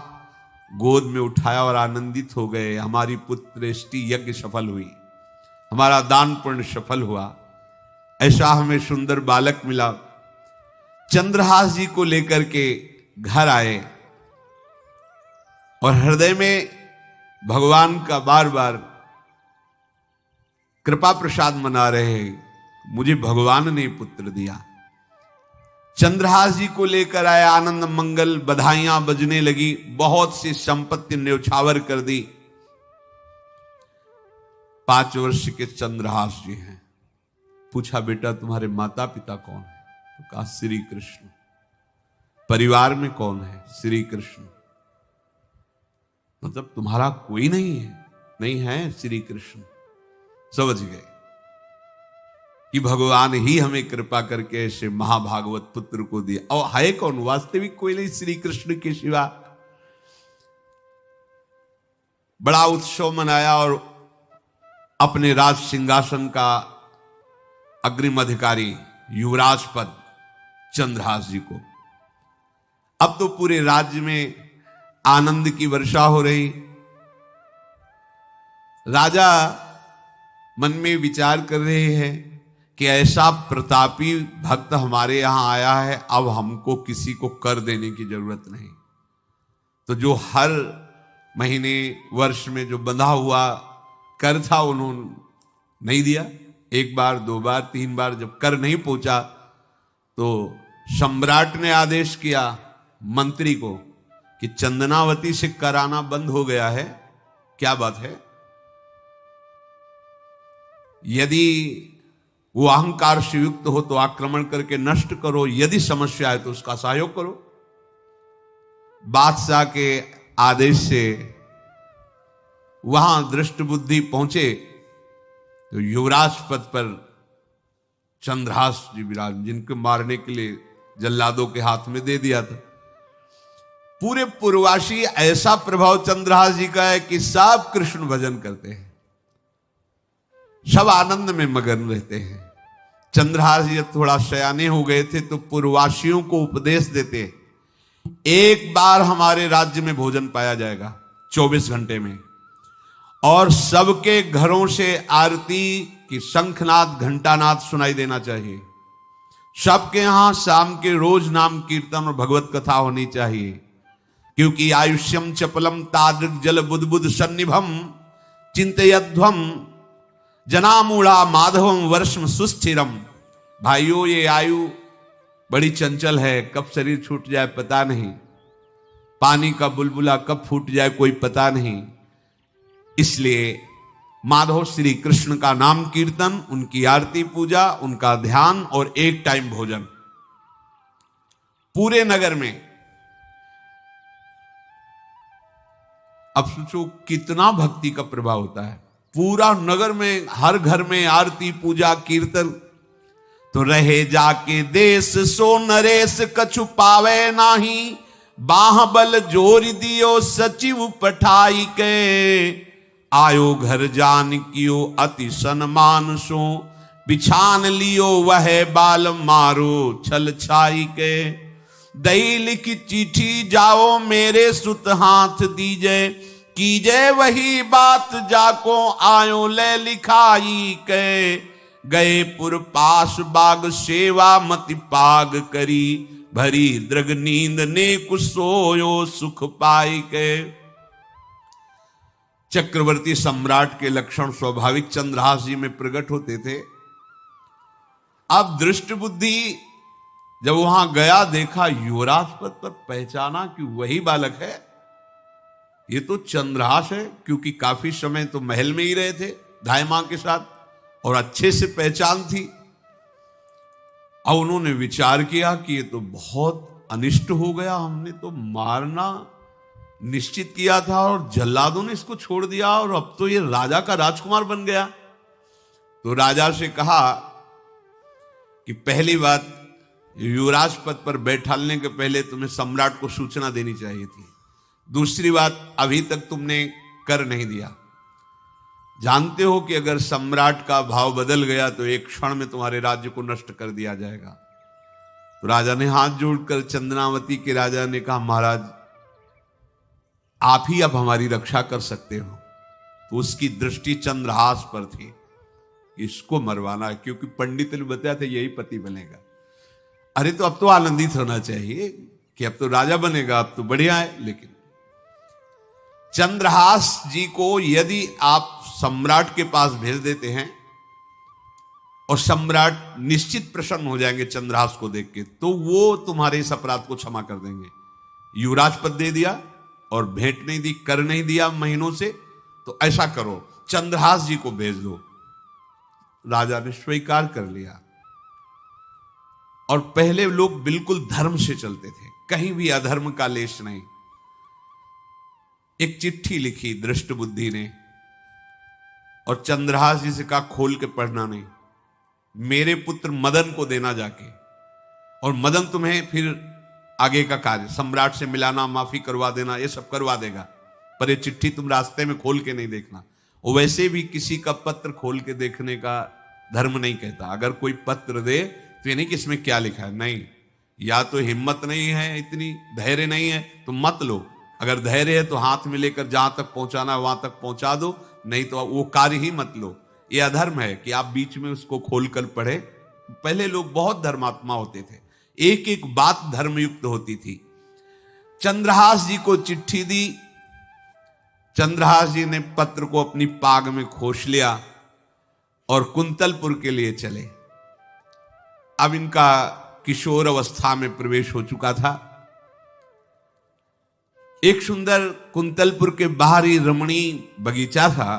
गोद में उठाया और आनंदित हो गए। हमारी पुत्रेष्टि यज्ञ सफल हुई, हमारा दान पुण्य सफल हुआ। ऐसा हमें सुंदर बालक मिला। चंद्रहास जी को लेकर के घर आए और हृदय में भगवान का बार बार कृपा प्रसाद मना रहे हैं, मुझे भगवान ने पुत्र दिया। चंद्रहास जी को लेकर आए, आनंद मंगल बधाइयां बजने लगी, बहुत सी संपत्ति न्यौछावर कर दी। 5 वर्ष के चंद्रहास जी हैं। पूछा बेटा तुम्हारे माता पिता कौन है? तो कहा श्री कृष्ण। परिवार में कौन है? श्री कृष्ण। मतलब तुम्हारा कोई नहीं है? नहीं है, श्री कृष्ण। समझ गए कि भगवान ही हमें कृपा करके ऐसे महाभागवत पुत्र को दिया। और है कौन? वास्तविक कोई नहीं श्री कृष्ण के सिवा। बड़ा उत्सव मनाया और अपने राज सिंहासन का अग्रिम अधिकारी युवराज पद चंद्रहास जी को। अब तो पूरे राज्य में आनंद की वर्षा हो रही। राजा मन में विचार कर रहे हैं कि ऐसा प्रतापी भक्त हमारे यहां आया है, अब हमको किसी को कर देने की जरूरत नहीं। तो जो हर महीने वर्ष में जो बंधा हुआ कर था उन्होंने नहीं दिया। 1 बार 2 बार 3 बार जब कर नहीं पहुंचा तो सम्राट ने आदेश किया मंत्री को कि चंदनावती से कर आना बंद हो गया है। क्या बात है? यदि वो अहंकार से युक्त हो तो आक्रमण करके नष्ट करो, यदि समस्या है तो उसका सहयोग करो। बादशाह के आदेश से वहां दृष्ट बुद्धि पहुंचे तो युवराज पद पर चंद्रहास जी विराज, जिनको मारने के लिए जल्लादों के हाथ में दे दिया था। पूरे पूर्वासी ऐसा प्रभाव चंद्रहास जी का है कि सब कृष्ण भजन करते हैं, सब आनंद में मगन रहते हैं। चंद्रहास जी थोड़ा सयाने हो गए थे तो पूर्ववासियों को उपदेश देते, एक बार हमारे राज्य में भोजन पाया जाएगा 24 घंटे में, और सबके घरों से आरती की शंखनाद घंटानाद सुनाई देना चाहिए। सबके यहां शाम के रोज नाम कीर्तन और भगवत कथा होनी चाहिए, क्योंकि आयुष्यम चपलम तादृक जल बुद्बुद सन्निभम चिंतयध्वम जनामूढ़ा माधवम वर्षम सुस्थिरम। भाइयों, ये आयु बड़ी चंचल है, कब शरीर छूट जाए पता नहीं, पानी का बुलबुला कब फूट जाए कोई पता नहीं। इसलिए माधव श्री कृष्ण का नाम कीर्तन, उनकी आरती पूजा, उनका ध्यान और 1 टाइम भोजन पूरे नगर में। अब सोचो कितना भक्ति का प्रभाव होता है। पूरा नगर में हर घर में आरती पूजा कीर्तन। तो रहे जाके देश सो नरेश कछु पावे नाही, बाहबल जोर दियो सचिव पठाई के, आयो घर जान कियो अति सन्मान सो, बिछान लियो वह बाल मारो छल छाई के। दई लिखी चिट्ठी जाओ मेरे सुत हाथ दीजे, कीजे वही बात जाको आयो ले लिखाई के। गए पुर पास बाग सेवा मति पाग करी, भरी दृग नींद ने कुछ सोयो सुख पाई के। चक्रवर्ती सम्राट के लक्षण स्वाभाविक चंद्रहास जी में प्रकट होते थे। अब दृष्ट बुद्धि जब वहां गया, देखा युवराज पद पर, पहचाना कि वही बालक है, ये तो चंद्रहास है, क्योंकि काफी समय तो महल में ही रहे थे धाय मां के साथ और अच्छे से पहचान थी। अब उन्होंने विचार किया कि ये तो बहुत अनिष्ट हो गया, हमने तो मारना निश्चित किया था और जल्लादों ने इसको छोड़ दिया, और अब तो ये राजा का राजकुमार बन गया। तो राजा से कहा कि पहली बात युवराज पद पर बैठालने के पहले तुम्हें सम्राट को सूचना देनी चाहिए थी। दूसरी बात, अभी तक तुमने कर नहीं दिया। जानते हो कि अगर सम्राट का भाव बदल गया तो एक क्षण में तुम्हारे राज्य को नष्ट कर दिया जाएगा। तो राजा ने हाथ जोड़कर चंद्रावती के राजा ने कहा, महाराज आप ही अब हमारी रक्षा कर सकते हो। तो उसकी दृष्टि चंद्रहास पर थी, इसको मरवाना है, क्योंकि पंडित ने बताया था यही पति बनेगा। अरे तो अब तो आनंदित होना चाहिए कि अब तो राजा बनेगा, अब तो बढ़िया है। लेकिन चंद्रहास जी को यदि आप सम्राट के पास भेज देते हैं और सम्राट निश्चित प्रसन्न हो जाएंगे चंद्रहास को देख के, तो वो तुम्हारे इस अपराध को क्षमा कर देंगे। युवराज पद दे दिया और भेंट नहीं दी, कर नहीं दिया महीनों से, तो ऐसा करो चंद्रहास जी को भेज दो। राजा ने स्वीकार कर लिया। और पहले लोग बिल्कुल धर्म से चलते थे, कहीं भी अधर्म का लेश नहीं। एक चिट्ठी लिखी दृष्ट बुद्धि ने और चंद्रहास जी से कहा खोल के पढ़ना नहीं, मेरे पुत्र मदन को देना जाके, और मदन तुम्हें फिर आगे का कार्य सम्राट से मिलाना, माफी करवा देना, ये सब करवा देगा, पर ये चिट्ठी तुम रास्ते में खोल के नहीं देखना। और वैसे भी किसी का पत्र खोल के देखने का धर्म नहीं कहता। अगर कोई पत्र दे तो ये नहीं कि इसमें क्या लिखा है, नहीं, या तो हिम्मत नहीं है, इतनी धैर्य नहीं है तो मत लो। अगर धैर्य है तो हाथ में लेकर जहां तक पहुंचाना वहां तक पहुंचा दो, नहीं तो वो कार्य ही मत लो। ये अधर्म है कि आप बीच में उसको खोलकर पढ़े। पहले लोग बहुत धर्मात्मा होते थे, एक एक बात धर्मयुक्त होती थी। चंद्रहास जी को चिट्ठी दी, चंद्रहास जी ने पत्र को अपनी पाग में खोस लिया और कुंतलपुर के लिए चले। अब इनका किशोर अवस्था में प्रवेश हो चुका था। एक सुंदर कुंतलपुर के बाहरी रमणीय बगीचा था,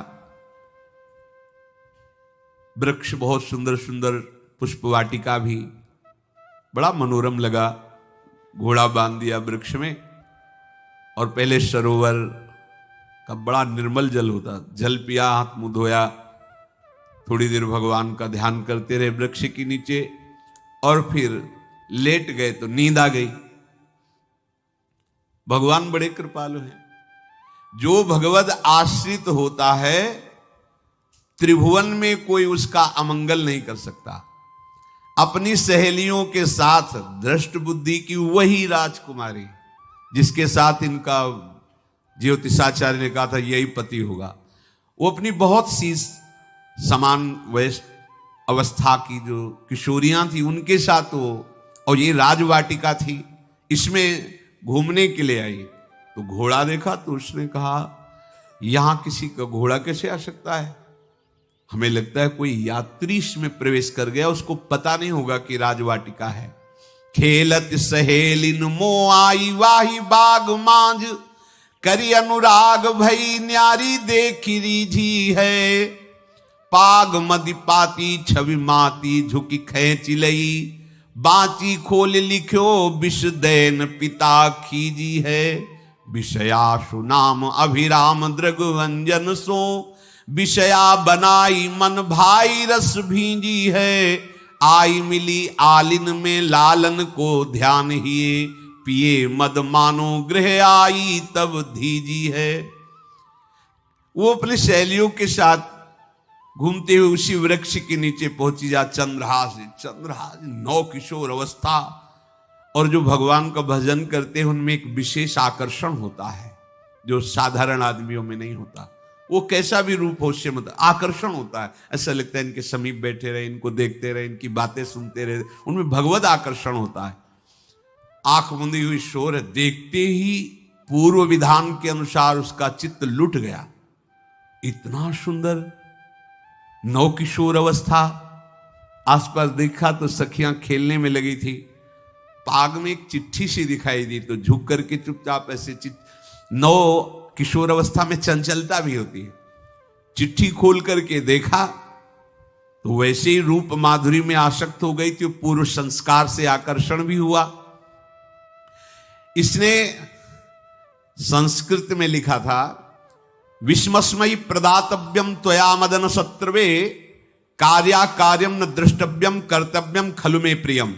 वृक्ष बहुत सुंदर सुंदर, पुष्प वाटिका भी, बड़ा मनोरम लगा। घोड़ा बांध दिया वृक्ष में, और पहले सरोवर का बड़ा निर्मल जल होता, जल पिया, हाथ मुंह धोया, थोड़ी देर भगवान का ध्यान करते रहे वृक्ष के नीचे, और फिर लेट गए तो नींद आ गई। भगवान बड़े कृपालु हैं। जो भगवद आश्रित होता है त्रिभुवन में कोई उसका अमंगल नहीं कर सकता। अपनी सहेलियों के साथ दृष्ट बुद्धि की वही राजकुमारी जिसके साथ इनका ज्योतिषाचार्य ने कहा था यही पति होगा, वो अपनी बहुत सी समान वयस अवस्था की जो किशोरियां थी उनके साथ वो, और ये राजवाटिका थी, इसमें घूमने के लिए आई। तो घोड़ा देखा तो उसने कहा यहां किसी का घोड़ा कैसे आ सकता है? हमें लगता है कोई यात्री इसमें प्रवेश कर गया, उसको पता नहीं होगा कि राजवाटिका है। खेलत सहेलिन मो आई वाही बाग मांझ, करी अनुराग भई न्यारी देखी रीझी है। पाग मदि पाती छवि माती झुकी खेच लई, बाची खोल लिख्यो विष दैन पिता खीजी है। विषयाशु नाम अभिराम दृग व्यंजन सो, विषया बनाई मन भाई रस भींजी है। आई मिली आलिन में लालन को ध्यान हिए, पिए मद मानो गृह आई तब धीजी है। वो अपने सहेलियों के साथ घूमते हुए उसी वृक्ष के नीचे पहुंची जा चंद्रहास नौ किशोर अवस्था, और जो भगवान का भजन करते हैं उनमें एक विशेष आकर्षण होता है जो साधारण आदमियों में नहीं होता। वो कैसा भी रूप हो उससे मतलब आकर्षण होता है। ऐसा लगता है इनके समीप बैठे रहे, इनको देखते रहे, इनकी बातें सुनते रहे, उनमें भगवत आकर्षण होता है। आंख मुंदी हुई शोर है, देखते ही पूर्व विधान के अनुसार उसका चित्त लुट गया। इतना सुंदर नौ किशोर अवस्था। आसपास देखा तो सखियां खेलने में लगी थी। पाग में एक चिट्ठी सी दिखाई दी तो झुक करके चुपचाप ऐसे नौ किशोर अवस्था में चंचलता भी होती है, चिट्ठी खोल करके देखा तो वैसे ही रूप माधुरी में आसक्त हो गई थी। पूर्व संस्कार से आकर्षण भी हुआ। इसने संस्कृत में लिखा था, विस्मस्मयी प्रदातव्यम त्वया मदन शत्रुवे, कार्या कार्यम न द्रष्टव्यम कर्तव्यम खलु में प्रियम।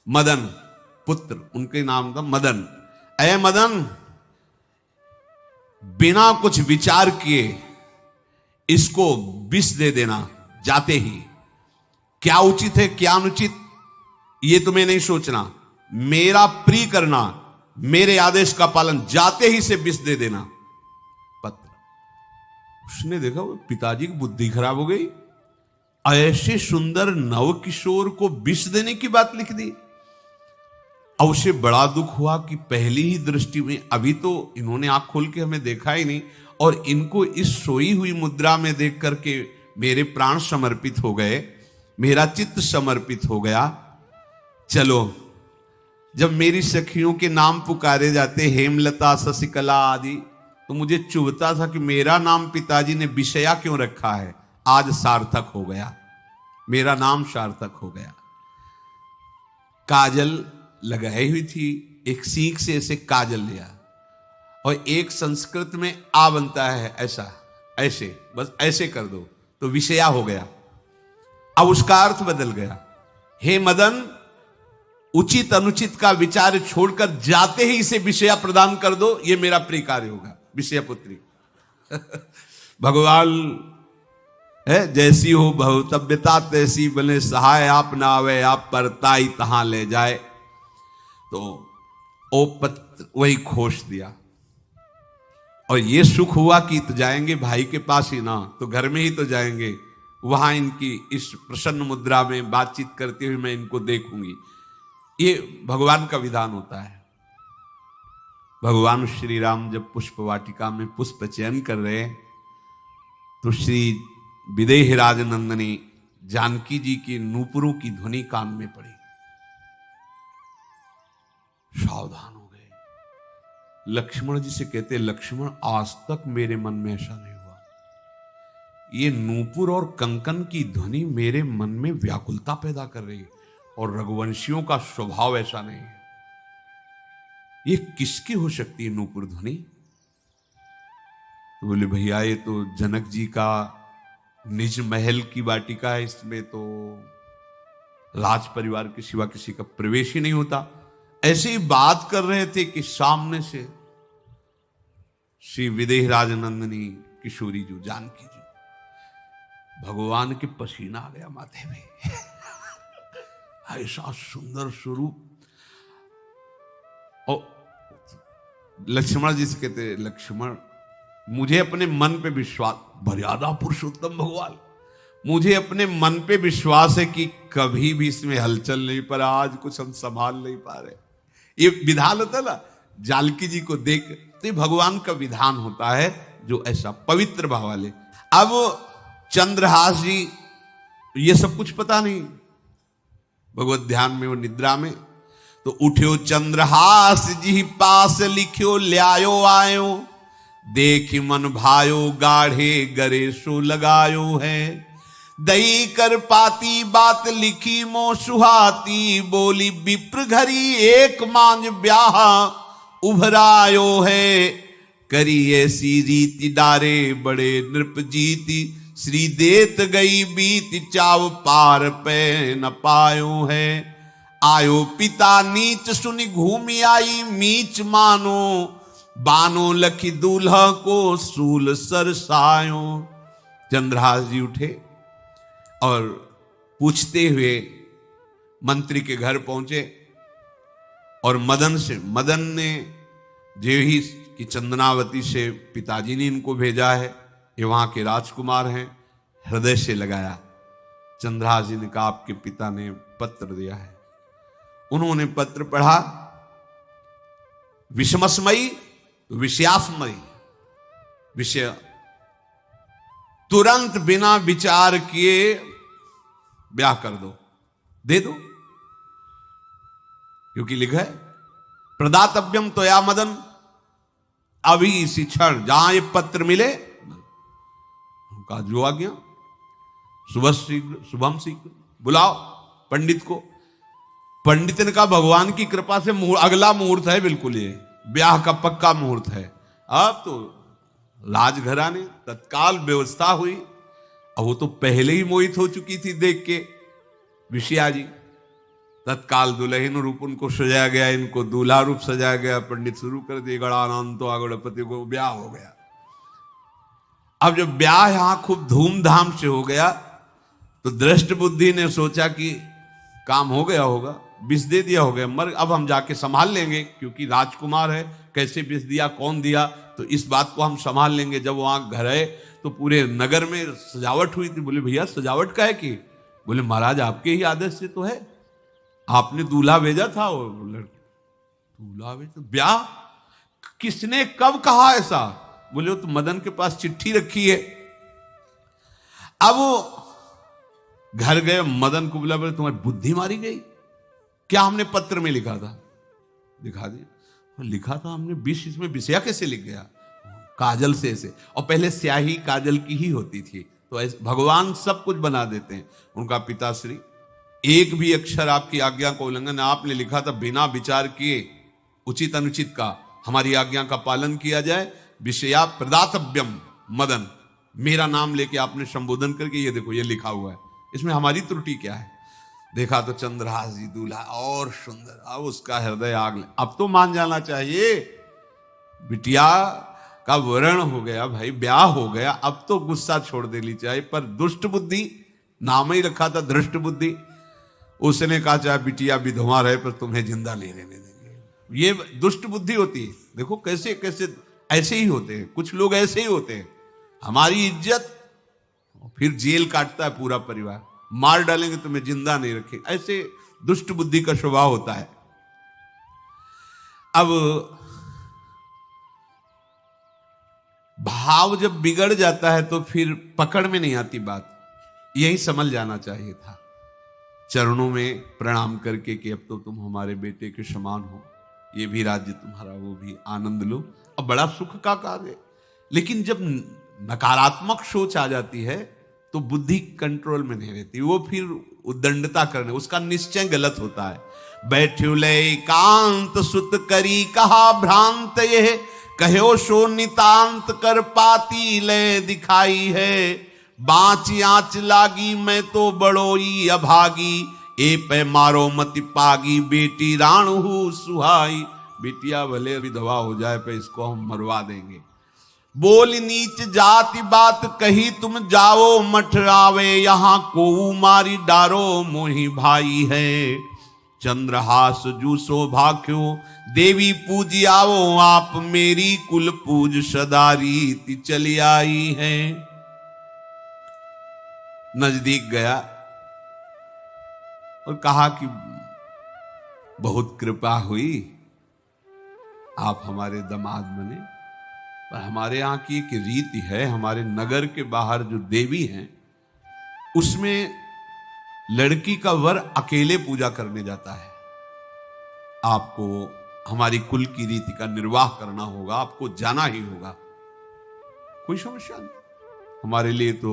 मदन पुत्र, उनके नाम था मदन। अय मदन, बिना कुछ विचार किए इसको विष दे देना जाते ही। क्या उचित है क्या अनुचित ये तुम्हें नहीं सोचना, मेरा प्रिय करना, मेरे आदेश का पालन, जाते ही से विष दे देना। पत्र, उसने देखा वो पिताजी की बुद्धि खराब हो गई, ऐसे सुंदर नव किशोर को विष देने की बात लिख दी। अब उसे बड़ा दुख हुआ कि पहली ही दृष्टि में, अभी तो इन्होंने आंख खोल के हमें देखा ही नहीं, और इनको इस सोई हुई मुद्रा में देख करके मेरे प्राण समर्पित हो गए, मेरा चित्त समर्पित हो गया। चलो, जब मेरी सखियों के नाम पुकारे जाते, हेमलता शशिकला आदि, तो मुझे चुभता था कि मेरा नाम पिताजी ने विषया क्यों रखा है। आज सार्थक हो गया, मेरा नाम सार्थक हो गया। काजल लगाई हुई थी, एक सीख से ऐसे काजल लिया, और एक संस्कृत में आ बनता है ऐसा, ऐसे, बस ऐसे कर दो तो विषया हो गया। अब उसका अर्थ बदल गया। हे मदन, उचित अनुचित का विचार छोड़कर जाते ही इसे विषया प्रदान कर दो, ये मेरा प्रिय कार्य होगा। विषया पुत्री भगवान है, जैसी हो भवतव्यता तैसी बने, सहाय आप ना आवे आप परताई तहां ले जाए। तो ओ पत्र वही खोश दिया, और ये सुख हुआ कि तो जाएंगे भाई के पास ही ना, तो घर में ही तो जाएंगे, वहां इनकी इस प्रसन्न मुद्रा में बातचीत करते हुए मैं इनको देखूंगी। ये भगवान का विधान होता है। भगवान श्री राम जब पुष्प वाटिका में पुष्प चयन कर रहे हैं, तो श्री विदेह राजनंदनी जानकी जी की नूपुरों की ध्वनि कान में पड़ी। सावधान हो गए। लक्ष्मण जी से कहते, लक्ष्मण आज तक मेरे मन में ऐसा नहीं हुआ, ये नूपुर और कंकन की ध्वनि मेरे मन में व्याकुलता पैदा कर रही है, और रघुवंशियों का स्वभाव ऐसा नहीं है। ये किसकी हो सकती है नूपुर ध्वनि? तो बोले भैया ये तो जनक जी का निज महल की वाटिका है, इसमें तो राज परिवार के सिवा किसी का प्रवेश ही नहीं होता। ऐसे ही बात कर रहे थे कि सामने से श्री विदेह राजनंदनी किशोरी जो जानकी जी, भगवान के पसीना आ गया माथे में ऐसा सुंदर स्वरूप। और लक्ष्मण जी से कहते, लक्ष्मण मुझे अपने मन पे विश्वास, मर्यादा पुरुषोत्तम भगवान, मुझे अपने मन पे विश्वास है कि कभी भी इसमें हलचल नहीं, पर आज कुछ हम संभाल नहीं पा रहे। ये विधान होता ना, जानकी जी को देख, तो ये भगवान का विधान होता है जो ऐसा पवित्र भाव वाले। अब चंद्रहास जी, ये सब कुछ पता नहीं, भगवत ध्यान में वो निद्रा में, तो उठ्यो चंद्रहास जी पास लिख्यो ल्यायो आयो, देखि मन भायो गाढ़े गरे सो लगायो है। दई कर पाती बात लिखी मो सुहाती, बोली विप्र घरी एक मांझ ब्याह उभरायो है। करी ऐसी रीति डारे बड़े नृप जीती, श्री देत गई बीत चाव पार पे न पायो है। आयो पिता नीच सुनि घूमि आई मीच मानो, बानो लखी दूल्हा को सूल सरसायो। चंद्रहास जी उठे और पूछते हुए मंत्री के घर पहुंचे, और मदन ने जो ही कि चंदनावती से पिताजी ने इनको भेजा है, ये वहां के राजकुमार हैं, हृदय से लगाया। चंद्रहास जी ने कहा आपके पिता ने पत्र दिया है। उन्होंने पत्र पढ़ा, विषमस्मयी विषयास्मयी, विषय तुरंत बिना विचार किए ब्याह कर दो, दे दो, क्योंकि लिखा है प्रदातव्यम तो या मदन, अभी इसी क्षण जहां ये पत्र मिले, का जो आ गया, सुबह शीघ्र शुभम शीघ्र बुलाओ पंडित को। पंडित ने कहा भगवान की कृपा से अगला मुहूर्त है, बिल्कुल ये ब्याह का पक्का मुहूर्त है। अब तो राजघराने तत्काल व्यवस्था हुई। अब वो तो पहले ही मोहित हो चुकी थी देख के विषया जी, तत्काल दुल्हन रूप उनको सजाया गया, इनको दूल्हा रूप सजाया गया। पंडित शुरू कर दिए गणानंतो गणपति को, ब्याह हो गया। अब जब ब्याह यहां खूब धूमधाम से हो गया तो दृष्ट बुद्धि ने सोचा कि काम हो गया होगा, विष दे दिया हो गया, मर अब हम जाके संभाल लेंगे, क्योंकि राजकुमार है, कैसे विष दिया, कौन दिया, तो इस बात को हम संभाल लेंगे। जब वहां घर है तो पूरे नगर में सजावट हुई थी। बोले भैया सजावट का है कि? बोले महाराज आपके ही आदेश से तो है, आपने दूल्हा भेजा था। वो दूल्हा भेजा, तो ब्याह किसने कब कहा ऐसा? बोले तो मदन के पास चिट्ठी रखी है। अब वो घर गए, मदन को बोला, बोले तुम्हारी बुद्धि मारी गई क्या? हमने पत्र में लिखा था। दिखा दिया, लिखा था हमने, विष इसमें विषया कैसे लिख गया? काजल से ऐसे, और पहले स्याही काजल की ही होती थी, तो ऐसे भगवान सब कुछ बना देते हैं। उनका पिताश्री एक भी अक्षर आपकी आज्ञा का उल्लंघन, आपने लिखा था बिना विचार किए उचित अनुचित का हमारी आज्ञा का पालन किया जाए। विषया प्रदातव्यम मदन, मेरा नाम लेके आपने संबोधन करके ये देखो ये लिखा हुआ है, इसमें हमारी त्रुटि क्या है? देखा तो चंद्रहास जी दूल्हा और सुंदर, अब उसका हृदय आग ले। अब तो मान जाना चाहिए, बिटिया का वरण हो गया भाई, ब्याह हो गया, अब तो गुस्सा छोड़ देनी चाहिए। पर दुष्ट बुद्धि, नाम ही रखा था दृष्ट बुद्धि, उसने कहा चाहे बिटिया विधवा रहे पर तुम्हें जिंदा नहीं रहने देंगे। ये दुष्ट बुद्धि होती है। देखो कैसे कैसे ऐसे ही होते हैं, कुछ लोग ऐसे ही होते हैं, हमारी इज्जत, फिर जेल काटता है पूरा परिवार, मार डालेंगे तुम्हें जिंदा नहीं रखेंगे, ऐसे दुष्ट बुद्धि का स्वभाव होता है। अब भाव जब बिगड़ जाता है तो फिर पकड़ में नहीं आती बात, यही समझ जाना चाहिए था। चरणों में प्रणाम करके कि अब तो तुम हमारे बेटे के समान हो, ये भी राज्य तुम्हारा, वो भी आनंद लो, अब बड़ा सुख का कार्य। लेकिन जब नकारात्मक सोच आ जाती है तो बुद्धि कंट्रोल में नहीं रहती, वो फिर उद्दंडता करने, उसका निश्चय गलत होता है। बैठ्यो ले एकांत सुत करी कहा भ्रांत, ये कहो सो नितांत कर पाती ले दिखाई है। बाँच आँच लागी मैं तो बड़ोई अभागी, ए पे मारो मति पागी, बेटी राणु सुहाई। बेटिया भले विधवा हो जाए पे इसको हम मरवा देंगे। बोल नीच जाति बात कही तुम जाओ मठ आवे, यहां को मारी डारो मोही भाई है। चंद्रहास जू सौभाग्यो देवी पूजी आओ, आप मेरी कुल पूज सदा रीति चली आई है। नजदीक गया और कहा कि बहुत कृपा हुई, आप हमारे दामाद बने, पर हमारे यहाँ की एक रीति है, हमारे नगर के बाहर जो देवी हैं उसमें लड़की का वर अकेले पूजा करने जाता है। आपको हमारी कुल की रीति का निर्वाह करना होगा, आपको जाना ही होगा। कोई समस्या नहीं, हमारे लिए तो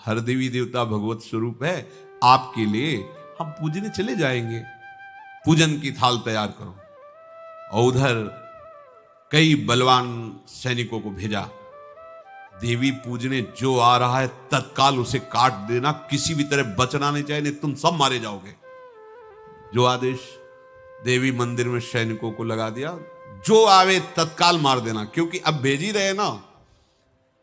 हर देवी देवता भगवत स्वरूप है, आपके लिए हम पूजने चले जाएंगे, पूजन की थाल तैयार करो। और उधर कई बलवान सैनिकों को भेजा, देवी पूजने जो आ रहा है तत्काल उसे काट देना, किसी भी तरह बचना नहीं चाहिए, नहीं तुम सब मारे जाओगे। जो आदेश देवी मंदिर में सैनिकों को लगा दिया, जो आवे तत्काल मार देना, क्योंकि अब भेज ही रहे ना,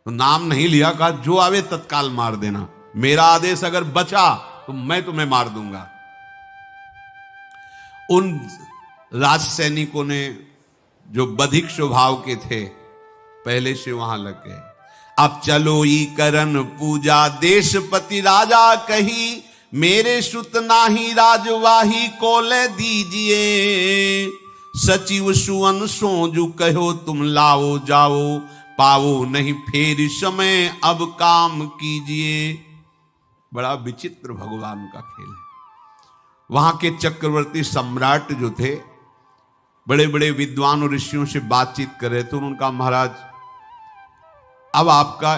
तो नाम नहीं लिया, कहा जो आवे तत्काल मार देना, मेरा आदेश अगर बचा तो मैं तुम्हें मार दूंगा। उन राज सैनिकों ने जो बधिक स्वभाव के थे पहले से वहां लग गए। अब चलो ई करन पूजा देशपति राजा कही, मेरे सुत नाही राजवाही को ले दीजिए। सचिव सुवन सोजू कहो तुम लाओ जाओ, पाओ नहीं फेर समय अब काम कीजिए। बड़ा विचित्र भगवान का खेल है। वहां के चक्रवर्ती सम्राट जो थे बड़े बड़े विद्वान और ऋषियों से बातचीत कर रहे थे। उनका महाराज अब आपका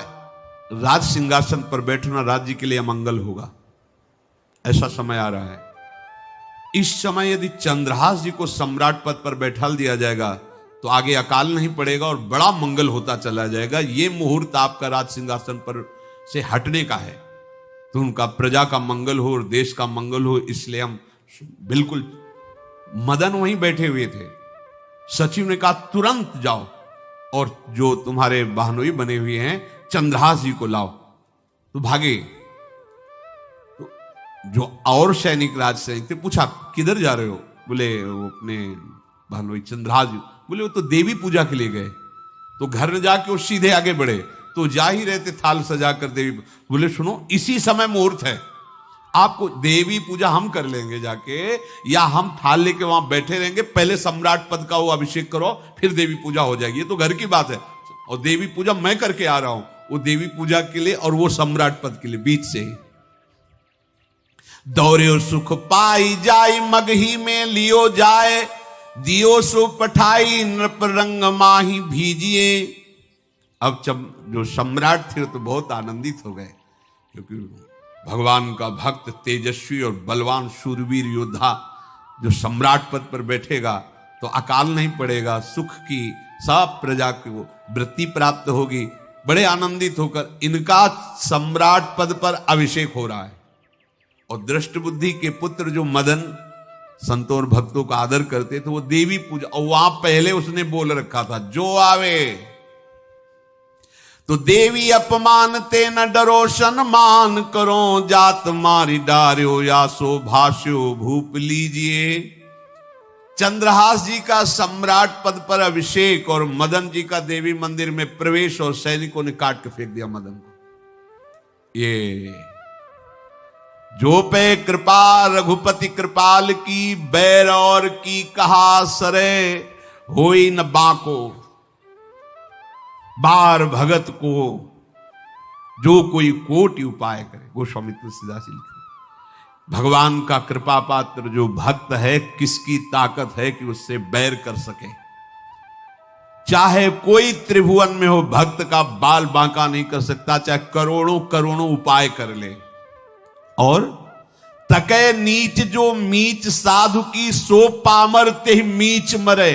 राज सिंहासन पर बैठना राज्य के लिए अमंगल होगा, ऐसा समय आ रहा है। इस समय यदि चंद्रहास जी को सम्राट पद पर बैठाल दिया जाएगा तो आगे अकाल नहीं पड़ेगा और बड़ा मंगल होता चला जाएगा। ये मुहूर्त आपका राज सिंहासन पर से हटने का है, तो उनका प्रजा का मंगल हो और देश का मंगल हो, इसलिए हम बिल्कुल मदन वहीं बैठे हुए थे। सचिव ने कहा तुरंत जाओ और जो तुम्हारे बहनोई बने हुए हैं चंद्रहास जी को लाओ। तो भागे। तो जो और सैनिक राज सैनिक थे पूछा किधर जा रहे हो? बोले वो अपने बहनोई चंद्रहास जी। बोले वो तो देवी पूजा के लिए गए। तो घर में जाके वो सीधे आगे बढ़े तो जा ही रहे थे थाल सजा कर देवी। बोले सुनो इसी समय मुहूर्त है, आपको देवी पूजा हम कर लेंगे जाके, या हम थाल लेके वहां बैठे रहेंगे, पहले सम्राट पद का वो अभिषेक करो फिर देवी पूजा हो जाएगी। ये तो घर की बात है और देवी पूजा मैं करके आ रहा हूं, वो देवी पूजा के लिए और वो सम्राट पद के लिए बीच से ही। दौरे सुख पाई जाई मगही में लियो जाए, दियो सो पठाई नृप रंग माही भीजिए। अब जो सम्राट थे तो बहुत आनंदित हो गए क्योंकि भगवान का भक्त तेजस्वी और बलवान शूरवीर योद्धा जो सम्राट पद पर बैठेगा तो अकाल नहीं पड़ेगा, सुख की सब प्रजा को वृत्ति प्राप्त होगी। बड़े आनंदित होकर इनका सम्राट पद पर अभिषेक हो रहा है। और दृष्ट बुद्धि के पुत्र जो मदन संतों और भक्तों का आदर करते थे वो देवी पूजा, और वहां पहले उसने बोल रखा था जो आवे तो देवी अपमान ते न डरो सम्मान करो, जात मारी डार्यो या सो भाष्यो भूप लीजिए। चंद्रहास जी का सम्राट पद पर अभिषेक और मदन जी का देवी मंदिर में प्रवेश और सैनिकों ने काट के फेंक दिया मदन को। ये जो पे कृपा रघुपति कृपाल की, बैर और की कहा सरे होई न बाको। बार भगत को जो कोई कोटि उपाय करे, गोस्वामी तुलसीदास जी लिखे। भगवान का कृपा पात्र जो भक्त है किसकी ताकत है कि उससे बैर कर सके। चाहे कोई त्रिभुवन में हो भक्त का बाल बांका नहीं कर सकता, चाहे करोड़ों करोड़ों उपाय कर ले। और तके नीच जो मीच साधु की, सो पामर ते मीच मरे।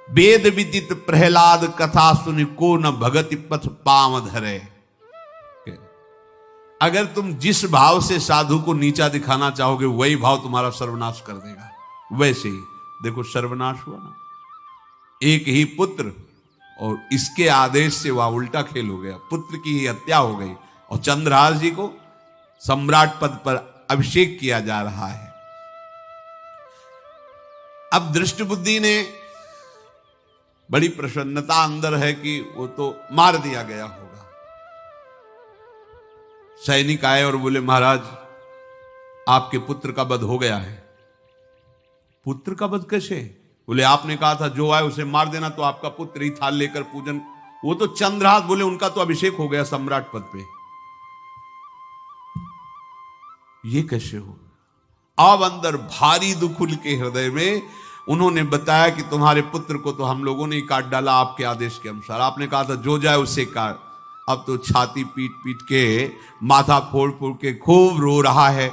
वेद विदित प्रहलाद कथा सुनि को न भगति पथ पाम धरे। अगर तुम जिस भाव से साधु को नीचा दिखाना चाहोगे वही भाव तुम्हारा सर्वनाश कर देगा। वैसे ही देखो सर्वनाश हुआ ना, एक ही पुत्र और इसके आदेश से वह उल्टा खेल हो गया, पुत्र की ही हत्या हो गई और चंद्रहास जी को सम्राट पद पर अभिषेक किया जा रहा है। अब दृष्ट बुद्धि ने बड़ी प्रसन्नता अंदर है कि वो तो मार दिया गया होगा। सैनिक आए और बोले महाराज आपके पुत्र का वध हो गया है। पुत्र का वध कैसे? बोले आपने कहा था जो आए उसे मार देना, तो आपका पुत्र ही थाल लेकर पूजन। वो तो चंद्रहास, बोले उनका तो अभिषेक हो गया सम्राट पद पे। ये कैसे हो? अब अंदर भारी दुख उनके हृदय में। उन्होंने बताया कि तुम्हारे पुत्र को तो हम लोगों ने ही काट डाला आपके आदेश के अनुसार, आपने कहा था जो जाए उससे काट। अब तो छाती पीट पीट के माथा फोड़ फोड़ के खूब रो रहा है।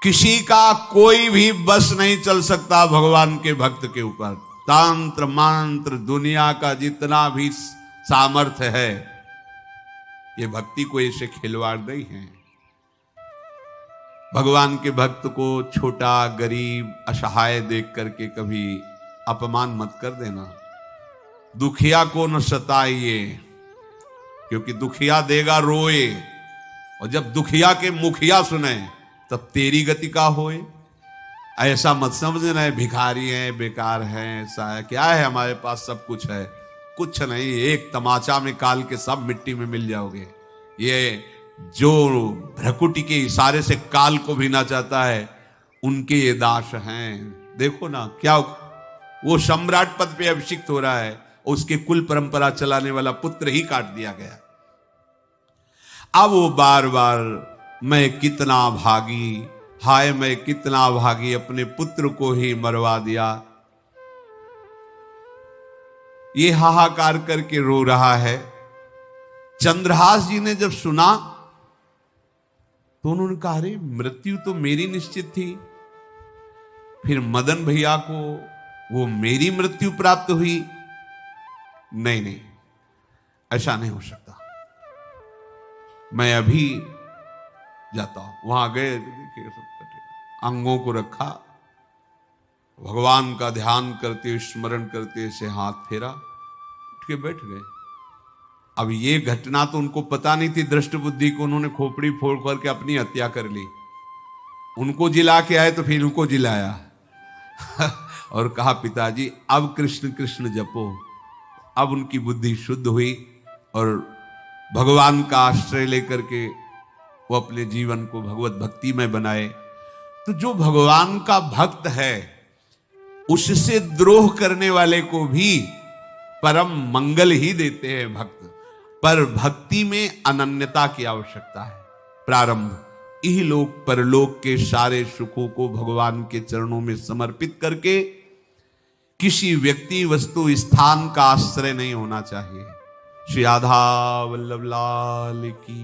किसी का कोई भी बस नहीं चल सकता भगवान के भक्त के ऊपर। तंत्र मंत्र दुनिया का जितना भी सामर्थ्य है, ये भक्ति को ऐसे खिलवाड़ नहीं है। भगवान के भक्त को छोटा गरीब असहाय देख करके कभी अपमान मत कर देना। दुखिया को न सताइए, क्योंकि दुखिया देगा रोए, और जब दुखिया के मुखिया सुने तब तेरी गति का होए। ऐसा मत समझना है भिखारी हैं, बेकार हैं, ऐसा है क्या है हमारे पास सब कुछ है। कुछ नहीं, एक तमाचा में काल के सब मिट्टी में मिल जाओगे। ये जो भ्रकुटी के इशारे से काल को भी ना चाहता है उनके ये दास हैं। देखो ना क्या वो सम्राट पद पे अभिषिक्त हो रहा है, उसके कुल परंपरा चलाने वाला पुत्र ही काट दिया गया। अब वो बार बार मैं कितना भागी, हाय मैं कितना भागी, अपने पुत्र को ही मरवा दिया। ये हाहाकार करके रो रहा है। चंद्रहास जी ने जब सुना तो उन्होंने कहा अरे मृत्यु तो मेरी निश्चित थी, फिर मदन भैया को वो मेरी मृत्यु प्राप्त हुई। नहीं नहीं, ऐसा नहीं हो सकता। मैं अभी जाता हूं। वहां गए, अंगों को रखा, भगवान का ध्यान करते, स्मरण करते से हाथ फेरा, उठ के बैठ गए। अब ये घटना तो उनको पता नहीं थी, दृष्ट बुद्धि को उन्होंने खोपड़ी फोड़ करके अपनी हत्या कर ली। उनको जिला के आए तो फिर उनको जिलाया और कहा पिताजी अब कृष्ण कृष्ण जपो। अब उनकी बुद्धि शुद्ध हुई और भगवान का आश्रय लेकर के वो अपने जीवन को भगवत भक्ति में बनाए। तो जो भगवान का भक्त है उससे द्रोह करने वाले को भी परम मंगल ही देते हैं भक्त, पर भक्ति में अनन्यता की आवश्यकता है। प्रारंभ इहलोक परलोक के सारे सुखों को भगवान के चरणों में समर्पित करके किसी व्यक्ति वस्तु स्थान का आश्रय नहीं होना चाहिए। श्री राधा वल्लभ लाल की।